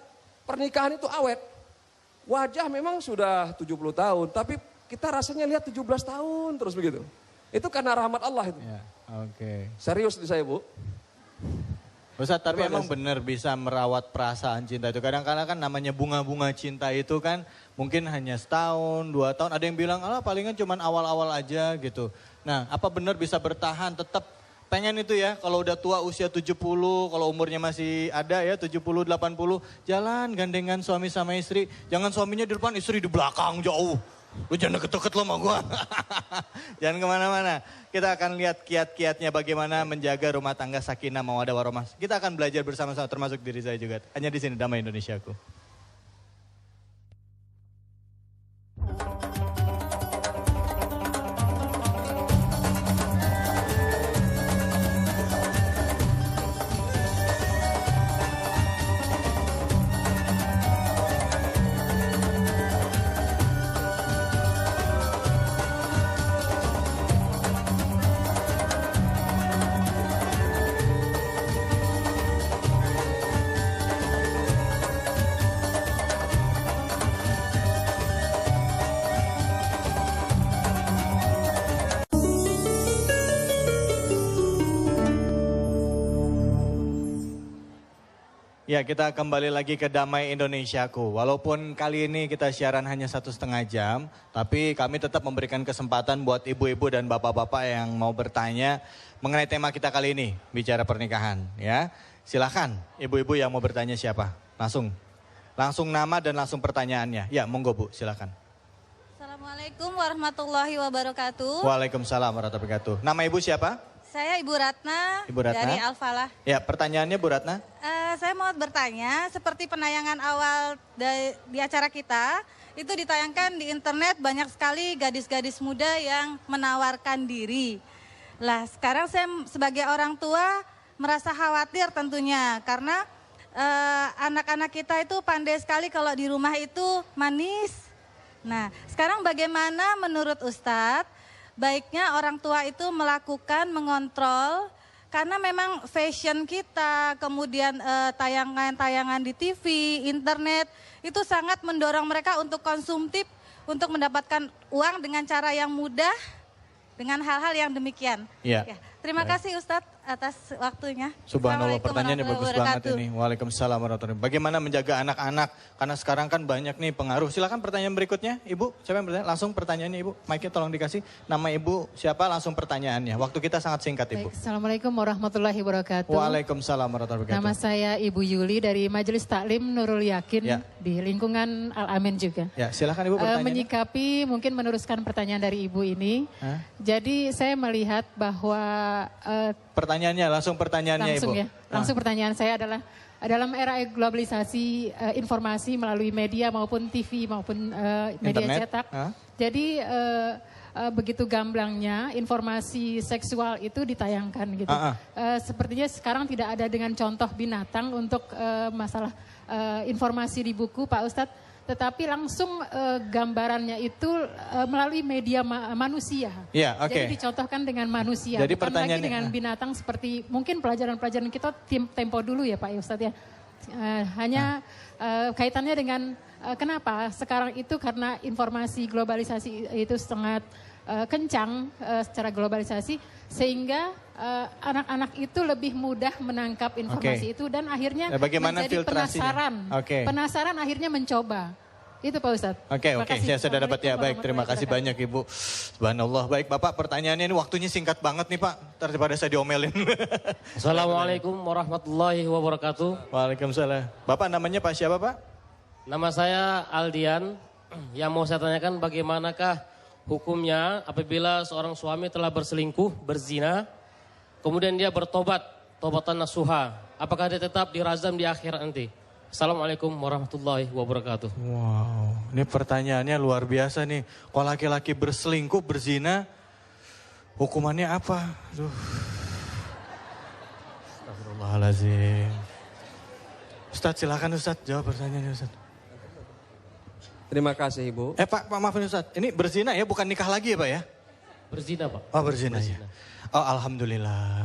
pernikahan itu awet. Wajah memang sudah 70 tahun tapi kita rasanya lihat 17 tahun terus begitu. Itu karena rahmat Allah itu. Ya, oke. Serius di saya Bu. Ustaz, tapi Terima emang kasih. benar bisa merawat perasaan cinta itu. Kadang-kadang kan namanya bunga-bunga cinta itu kan mungkin hanya setahun, 2 tahun. Ada yang bilang, alah palingan cuman awal-awal aja gitu. Nah, apa benar bisa bertahan tetap pengen itu ya, kalau udah tua usia 70, kalau umurnya masih ada ya 70, 80, jalan gandengan suami sama istri. Jangan suaminya di depan, istri di belakang jauh. Lu jangan deket-deket lo sama gua. Jangan kemana-mana. Kita akan lihat kiat-kiatnya bagaimana menjaga rumah tangga sakinah mawaddah warahmah. Kita akan belajar bersama-sama termasuk diri saya juga. Hanya di sini Damai Indonesiaku. Ya, kita kembali lagi ke Damai Indonesiaku. Walaupun kali ini kita siaran hanya 1,5 jam, tapi kami tetap memberikan kesempatan buat ibu-ibu dan bapak-bapak yang mau bertanya mengenai tema kita kali ini, bicara pernikahan. Ya, silakan ibu-ibu yang mau bertanya siapa? Langsung nama dan langsung pertanyaannya. Ya, monggo Bu, silakan. Assalamualaikum warahmatullahi wabarakatuh. Waalaikumsalam warahmatullahi wabarakatuh. Nama ibu siapa? Saya Ibu Ratna, Ibu Ratna dari Al-Falah. Ya, pertanyaannya Bu Ratna. Saya mau bertanya, seperti penayangan awal di acara kita, itu ditayangkan di internet banyak sekali gadis-gadis muda yang menawarkan diri. Lah, sekarang saya sebagai orang tua merasa khawatir tentunya, karena anak-anak kita itu pandai sekali kalau di rumah itu manis. Nah, sekarang bagaimana menurut Ustadz? Baiknya orang tua itu melakukan, mengontrol, karena memang fashion kita, kemudian tayangan-tayangan di TV, internet, itu sangat mendorong mereka untuk konsumtif, untuk mendapatkan uang dengan cara yang mudah, dengan hal-hal yang demikian. Ya. Terima kasih Ustadz atas waktunya. Subhanallah, pertanyaannya bagus banget wabarakatuh. ini. Waalaikumsalam warahmatullahi wabarakatuh. Bagaimana menjaga anak-anak? Karena sekarang kan banyak nih pengaruh. Silakan pertanyaan berikutnya, Ibu. Siapa yang bertanya? Langsung pertanyaannya, Ibu. Mic-nya tolong dikasih. Nama Ibu siapa? Langsung pertanyaannya. Waktu kita sangat singkat, Ibu. Baik, Assalamualaikum warahmatullahi wabarakatuh. Waalaikumsalam warahmatullahi wabarakatuh. Nama saya Ibu Yuli dari Majelis Taklim Nurul Yakin Ya. di lingkungan Al-Amin juga. Ya, silakan Ibu pertanyaannya. Menyikapi, mungkin meneruskan pertanyaan dari Ibu ini. Jadi saya melihat bahwa Pertanyaannya, langsung pertanyaannya, langsung Ibu. ya, langsung pertanyaan saya adalah dalam era globalisasi informasi melalui media maupun TV maupun media Internet. cetak. Jadi begitu gamblangnya informasi seksual itu ditayangkan gitu. Sepertinya sekarang tidak ada dengan contoh binatang untuk masalah informasi di buku Pak Ustadz. Tetapi langsung gambarannya itu melalui media manusia. Ya, oke. Jadi dicontohkan dengan manusia, Jadi bukan lagi pertanyaannya- dengan binatang seperti mungkin pelajaran-pelajaran kita tempo dulu ya Pak Ustadz ya. Hanya kaitannya dengan kenapa sekarang itu karena informasi globalisasi itu sangat kencang secara globalisasi sehingga anak-anak itu lebih mudah menangkap informasi itu dan akhirnya bagaimana menjadi filtrasinya? penasaran akhirnya mencoba. Itu Pak Ustadz. Oke, saya sudah dapat ya. Baik, terima kasih Assalamualaikum banyak Ibu. Subhanallah. Baik, Bapak, pertanyaannya ini waktunya singkat banget nih Pak. Daripada saya diomelin. Assalamualaikum warahmatullahi wabarakatuh. Waalaikumsalam. Bapak namanya Pak siapa Pak? Nama saya Aldian. Yang mau saya tanyakan bagaimanakah hukumnya apabila seorang suami telah berselingkuh, berzina, kemudian dia bertobat, tobatan nasuha. Apakah dia tetap dirazam di akhirat nanti? Assalamualaikum warahmatullahi wabarakatuh. Wow, ini pertanyaannya luar biasa nih. Kalau laki-laki berselingkuh, berzina, hukumannya apa? Aduh. Astagfirullahaladzim. Ustadz silakan Ustadz, jawab pertanyaannya Ustadz. Terima kasih Ibu. Pak maafin Ustadz, ini berzina ya, bukan nikah lagi ya Pak ya? Berzina Pak. Oh berzina ya. Oh alhamdulillah.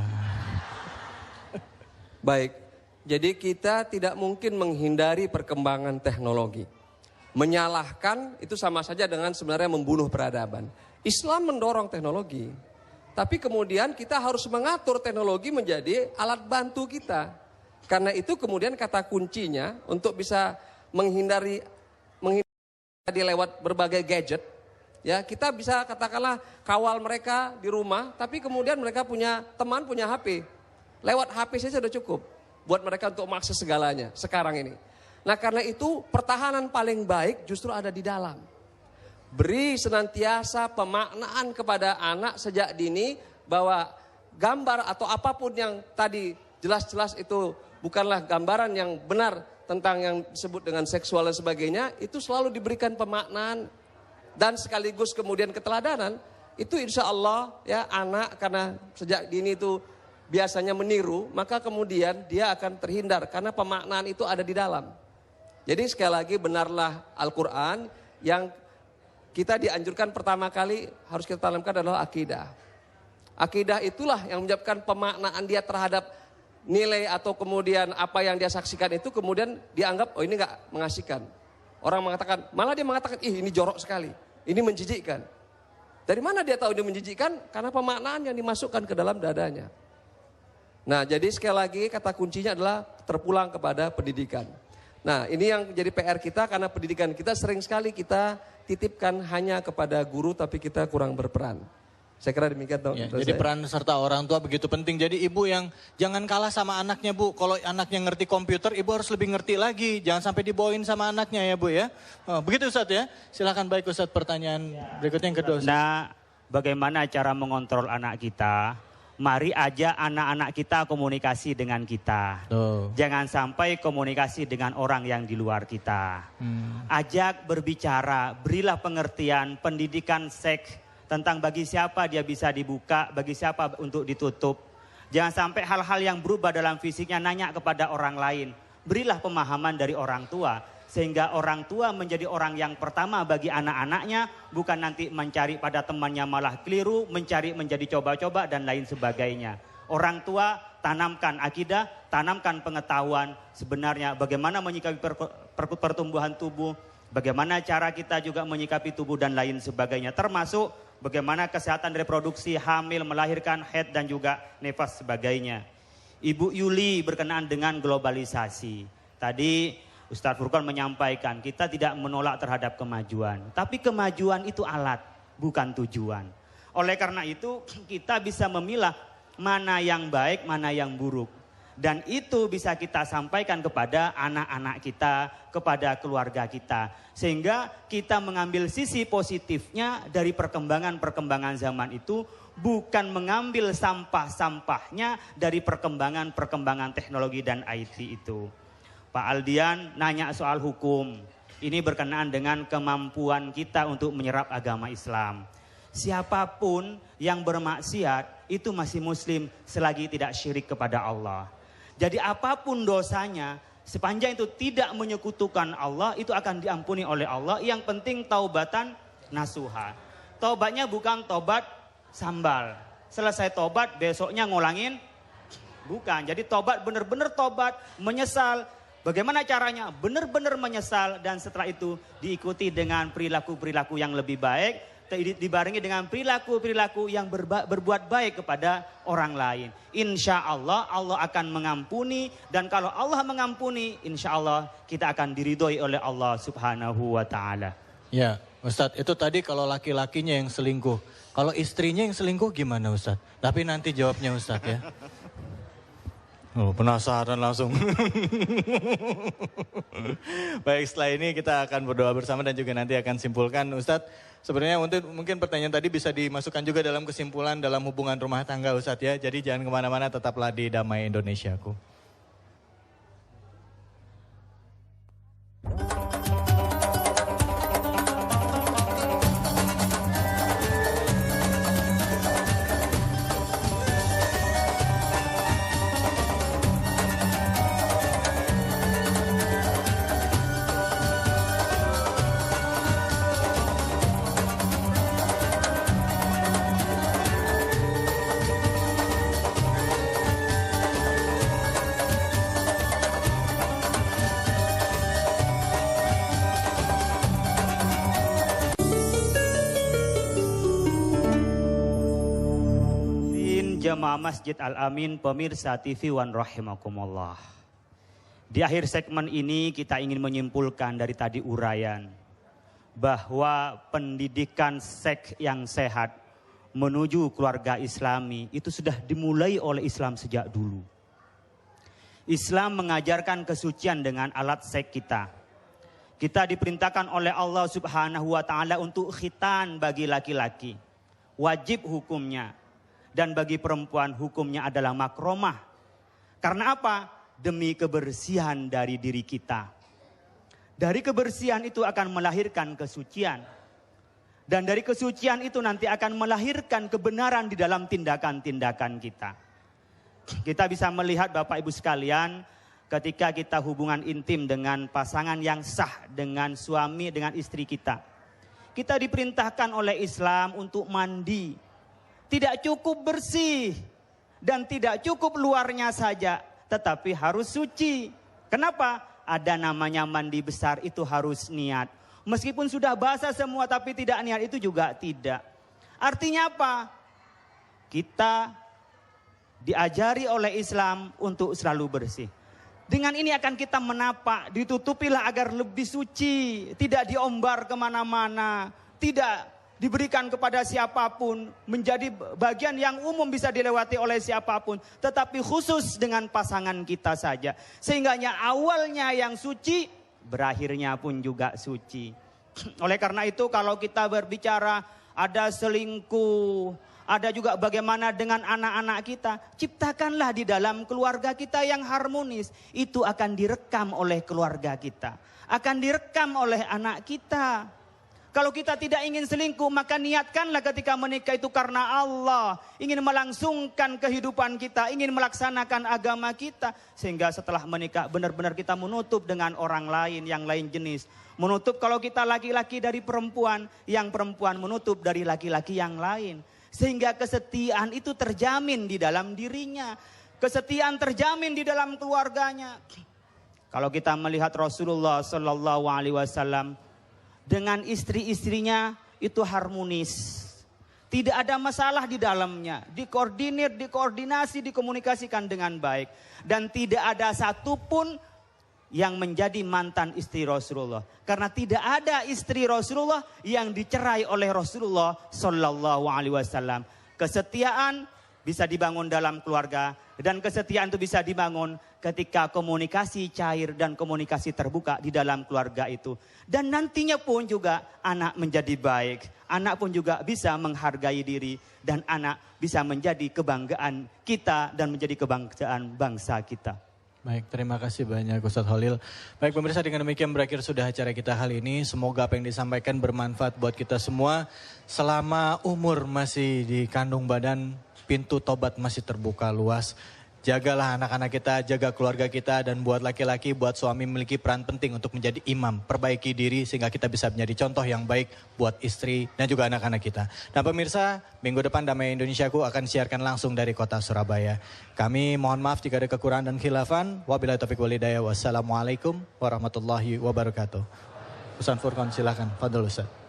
Baik. Jadi kita tidak mungkin menghindari perkembangan teknologi. Menyalahkan itu sama saja dengan sebenarnya membunuh peradaban. Islam mendorong teknologi. Tapi kemudian kita harus mengatur teknologi menjadi alat bantu kita. Karena itu kemudian kata kuncinya untuk bisa menghindari lewat berbagai gadget. Ya, kita bisa katakanlah kawal mereka di rumah, tapi kemudian mereka punya teman, punya HP. Lewat HP saja sudah cukup buat mereka untuk mengakses segalanya sekarang ini. Nah karena itu pertahanan paling baik justru ada di dalam. Beri senantiasa pemaknaan kepada anak sejak dini bahwa gambar atau apapun yang tadi jelas-jelas itu bukanlah gambaran yang benar tentang yang disebut dengan seksual dan sebagainya, itu selalu diberikan pemaknaan dan sekaligus kemudian keteladanan. Itu insya Allah ya anak karena sejak dini itu biasanya meniru, maka kemudian dia akan terhindar karena pemaknaan itu ada di dalam. Jadi sekali lagi benarlah Al-Quran yang kita dianjurkan pertama kali harus kita tanamkan adalah akidah. Akidah itulah yang menyebabkan pemaknaan dia terhadap nilai atau kemudian apa yang dia saksikan itu kemudian dianggap oh ini enggak mengasihkan. Orang mengatakan, malah dia mengatakan ih ini jorok sekali, ini menjijikkan. Dari mana dia tahu dia menjijikkan? Karena pemaknaan yang dimasukkan ke dalam dadanya. Nah, jadi sekali lagi kata kuncinya adalah terpulang kepada pendidikan. Nah, ini yang jadi PR kita karena pendidikan kita sering sekali kita titipkan hanya kepada guru tapi kita kurang berperan. Saya kira demikian dong. Ya, jadi peran serta orang tua begitu penting. Jadi ibu yang jangan kalah sama anaknya Bu. Kalau anaknya ngerti komputer, ibu harus lebih ngerti lagi. Jangan sampai dibawain sama anaknya ya Bu ya. Oh, begitu Ustadz ya. Silakan baik Ustadz pertanyaan berikutnya yang kedua. Ustadz. Nah, bagaimana cara mengontrol anak kita? Mari aja anak-anak kita komunikasi dengan kita. Jangan sampai komunikasi dengan orang yang di luar kita. Ajak berbicara, berilah pengertian, pendidikan seks tentang bagi siapa dia bisa dibuka, bagi siapa untuk ditutup. Jangan sampai hal-hal yang berubah dalam fisiknya nanya kepada orang lain. Berilah pemahaman dari orang tua. Sehingga orang tua menjadi orang yang pertama bagi anak-anaknya. Bukan nanti mencari pada temannya malah keliru, mencari menjadi coba-coba dan lain sebagainya. Orang tua tanamkan akidah, tanamkan pengetahuan. Sebenarnya bagaimana menyikapi pertumbuhan tubuh. Bagaimana cara kita juga menyikapi tubuh dan lain sebagainya. Termasuk bagaimana kesehatan reproduksi, hamil, melahirkan, haid dan juga nifas sebagainya. Ibu Yuli berkenaan dengan globalisasi. Tadi Ustadz Furqan menyampaikan kita tidak menolak terhadap kemajuan. Tapi kemajuan itu alat, bukan tujuan. Oleh karena itu kita bisa memilah mana yang baik, mana yang buruk. Dan itu bisa kita sampaikan kepada anak-anak kita, kepada keluarga kita. Sehingga kita mengambil sisi positifnya dari perkembangan-perkembangan zaman itu. Bukan mengambil sampah-sampahnya dari perkembangan-perkembangan teknologi dan IT itu. Pak Aldian nanya soal hukum. Ini berkenaan dengan kemampuan kita untuk menyerap agama Islam. Siapapun yang bermaksiat itu masih muslim selagi tidak syirik kepada Allah. Jadi apapun dosanya, sepanjang itu tidak menyekutukan Allah, itu akan diampuni oleh Allah. Yang penting taubatan nasuha. Taubatnya bukan tobat sambal. Selesai tobat, besoknya ngulangin. Bukan, jadi tobat benar-benar tobat, menyesal. Bagaimana caranya? Benar-benar menyesal dan setelah itu diikuti dengan perilaku-perilaku yang lebih baik. Dibarengi dengan perilaku-perilaku yang berbuat baik kepada orang lain. Insya Allah, Allah akan mengampuni. Dan kalau Allah mengampuni, insya Allah kita akan diridhoi oleh Allah subhanahu wa ta'ala. Ya Ustadz, itu tadi kalau laki-lakinya yang selingkuh. Kalau istrinya yang selingkuh gimana Ustadz? Tapi nanti jawabnya Ustadz ya. Oh, penasaran langsung. Baik, setelah ini kita akan berdoa bersama dan juga nanti akan simpulkan. Ustadz, sebenarnya mungkin pertanyaan tadi bisa dimasukkan juga dalam kesimpulan dalam hubungan rumah tangga Ustadz ya. Jadi jangan kemana-mana, tetaplah di Damai Indonesiaku. Jamaah Masjid Al-Amin, pemirsa TV Wan rahimakumullah. Di akhir segmen ini kita ingin menyimpulkan dari tadi uraian bahwa pendidikan seks yang sehat menuju keluarga Islami itu sudah dimulai oleh Islam sejak dulu. Islam mengajarkan kesucian dengan alat seks kita. Kita diperintahkan oleh Allah Subhanahu wa taala untuk khitan bagi laki-laki. Wajib hukumnya. Dan bagi perempuan hukumnya adalah makromah. Karena apa? Demi kebersihan dari diri kita. Dari kebersihan itu akan melahirkan kesucian. Dan dari kesucian itu nanti akan melahirkan kebenaran di dalam tindakan-tindakan kita. Kita bisa melihat Bapak Ibu sekalian, ketika kita hubungan intim dengan pasangan yang sah, dengan suami, dengan istri kita. Kita diperintahkan oleh Islam untuk mandi. Tidak cukup bersih dan tidak cukup luarnya saja, tetapi harus suci. Kenapa? Ada namanya mandi besar, itu harus niat. Meskipun sudah basah semua tapi tidak niat, itu juga tidak. Artinya apa? Kita diajari oleh Islam untuk selalu bersih. Dengan ini akan kita menapak, ditutupilah agar lebih suci, tidak diombar kemana-mana, tidak diberikan kepada siapapun, menjadi bagian yang umum bisa dilewati oleh siapapun, tetapi khusus dengan pasangan kita saja. Sehingganya awalnya yang suci, berakhirnya pun juga suci. Oleh karena itu kalau kita berbicara ada selingkuh, ada juga bagaimana dengan anak-anak kita, ciptakanlah di dalam keluarga kita yang harmonis. Itu akan direkam oleh keluarga kita, akan direkam oleh anak kita. Kalau kita tidak ingin selingkuh, maka niatkanlah ketika menikah itu karena Allah. Ingin melangsungkan kehidupan kita, ingin melaksanakan agama kita. Sehingga setelah menikah benar-benar kita menutup dengan orang lain, yang lain jenis. Menutup kalau kita laki-laki dari perempuan, yang perempuan menutup dari laki-laki yang lain. Sehingga kesetiaan itu terjamin di dalam dirinya. Kesetiaan terjamin di dalam keluarganya. Kalau kita melihat Rasulullah SAW, dengan istri-istrinya itu harmonis. Tidak ada masalah di dalamnya. Dikoordinir, dikoordinasi, dikomunikasikan dengan baik. Dan tidak ada satupun yang menjadi mantan istri Rasulullah. Karena tidak ada istri Rasulullah yang dicerai oleh Rasulullah Sallallahu Alaihi Wasallam. Kesetiaan bisa dibangun dalam keluarga. Dan kesetiaan itu bisa dibangun ketika komunikasi cair dan komunikasi terbuka di dalam keluarga itu. Dan nantinya pun juga anak menjadi baik. Anak pun juga bisa menghargai diri. Dan anak bisa menjadi kebanggaan kita dan menjadi kebanggaan bangsa kita. Baik, terima kasih banyak Ustadz Khalil. Baik pemirsa, dengan demikian berakhir sudah acara kita kali ini. Semoga apa yang disampaikan bermanfaat buat kita semua. Selama umur masih di kandung badan, pintu tobat masih terbuka luas. Jagalah anak-anak kita, jaga keluarga kita, dan buat laki-laki, buat suami memiliki peran penting untuk menjadi imam. Perbaiki diri sehingga kita bisa menjadi contoh yang baik buat istri dan juga anak-anak kita. Dan pemirsa, minggu depan Damai Indonesiaku akan siarkan langsung dari kota Surabaya. Kami mohon maaf jika ada kekurangan dan khilafan. Wabillahi taufiq wal hidayah. Wassalamualaikum warahmatullahi wabarakatuh. Ustaz Furqan silakan. Fadhil Ustaz.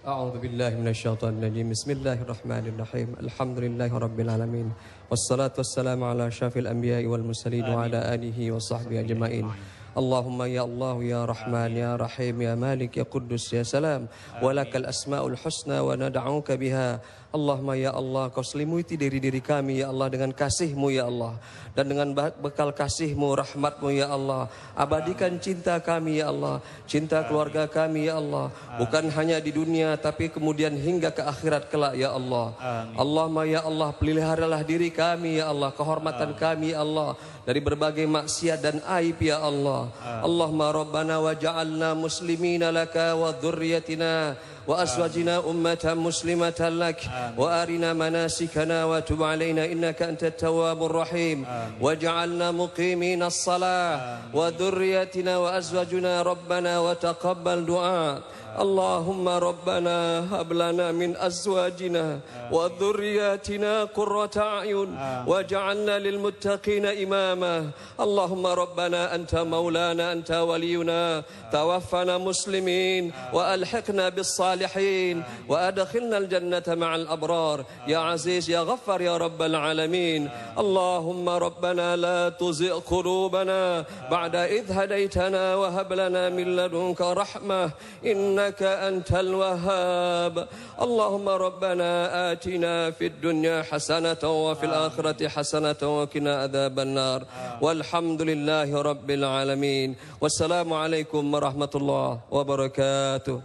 أعوذ بالله من الشيطان الرجيم بسم الله الرحمن الرحيم الحمد لله رب العالمين والصلاة والسلام على أشرف الأنبياء والمرسلين وعلى آله وصحبه أجمعين اللهم يا الله يا رحمن يا رحيم يا مالك يا قدوس يا سلام ولك الأسماء الحسنى وندعوك بها Allahumma ya Allah, kau selimuti diri kami ya Allah dengan kasih-Mu ya Allah. Dan dengan bekal kasih-Mu, rahmat-Mu ya Allah, abadikan cinta kami ya Allah, cinta keluarga kami ya Allah. Bukan hanya di dunia tapi kemudian hingga ke akhirat kelak ya Allah. Allahumma ya Allah, peliharalah diri kami ya Allah, kehormatan kami ya Allah dari berbagai maksiat dan aib ya Allah. Allahumma rabbana waj'alna muslimina laka wa dhurriyyatina وأزواجنا أمة مسلمة لك وأرنا مناسكنا وتب علينا إنك أنت التواب الرحيم واجعلنا مقيمين الصلاة وذريتنا وأزواجنا ربنا وتقبل دعاء اللهم ربنا هب لنا من أزواجنا وذرياتنا قرة أعين واجعلنا للمتقين إماما اللهم ربنا أنت مولانا أنت ولينا توفنا مسلمين وألحقنا بالصالحين وأدخلنا الجنة مع الأبرار يا عزيز يا غفار يا رب العالمين اللهم ربنا لا تزغ قلوبنا بعد إذ هديتنا وهب لنا من لدنك رحمة إنك أنت الوهاب اللهم ربنا آتنا في الدنيا حسنة وفي الآخرة حسنة وقنا عذاب النار والحمد لله رب العالمين والسلام عليكم ورحمة الله وبركاته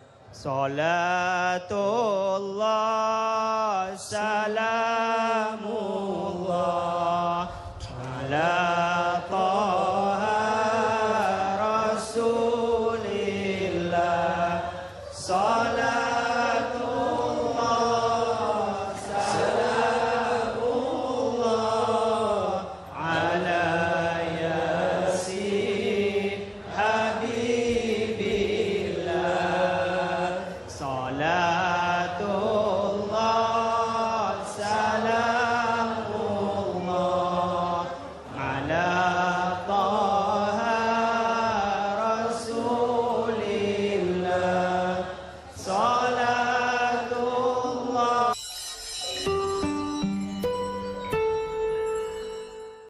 Salatullah salamullah ala Taha Rasulillah Salatullah salamullah ala Yasin Habib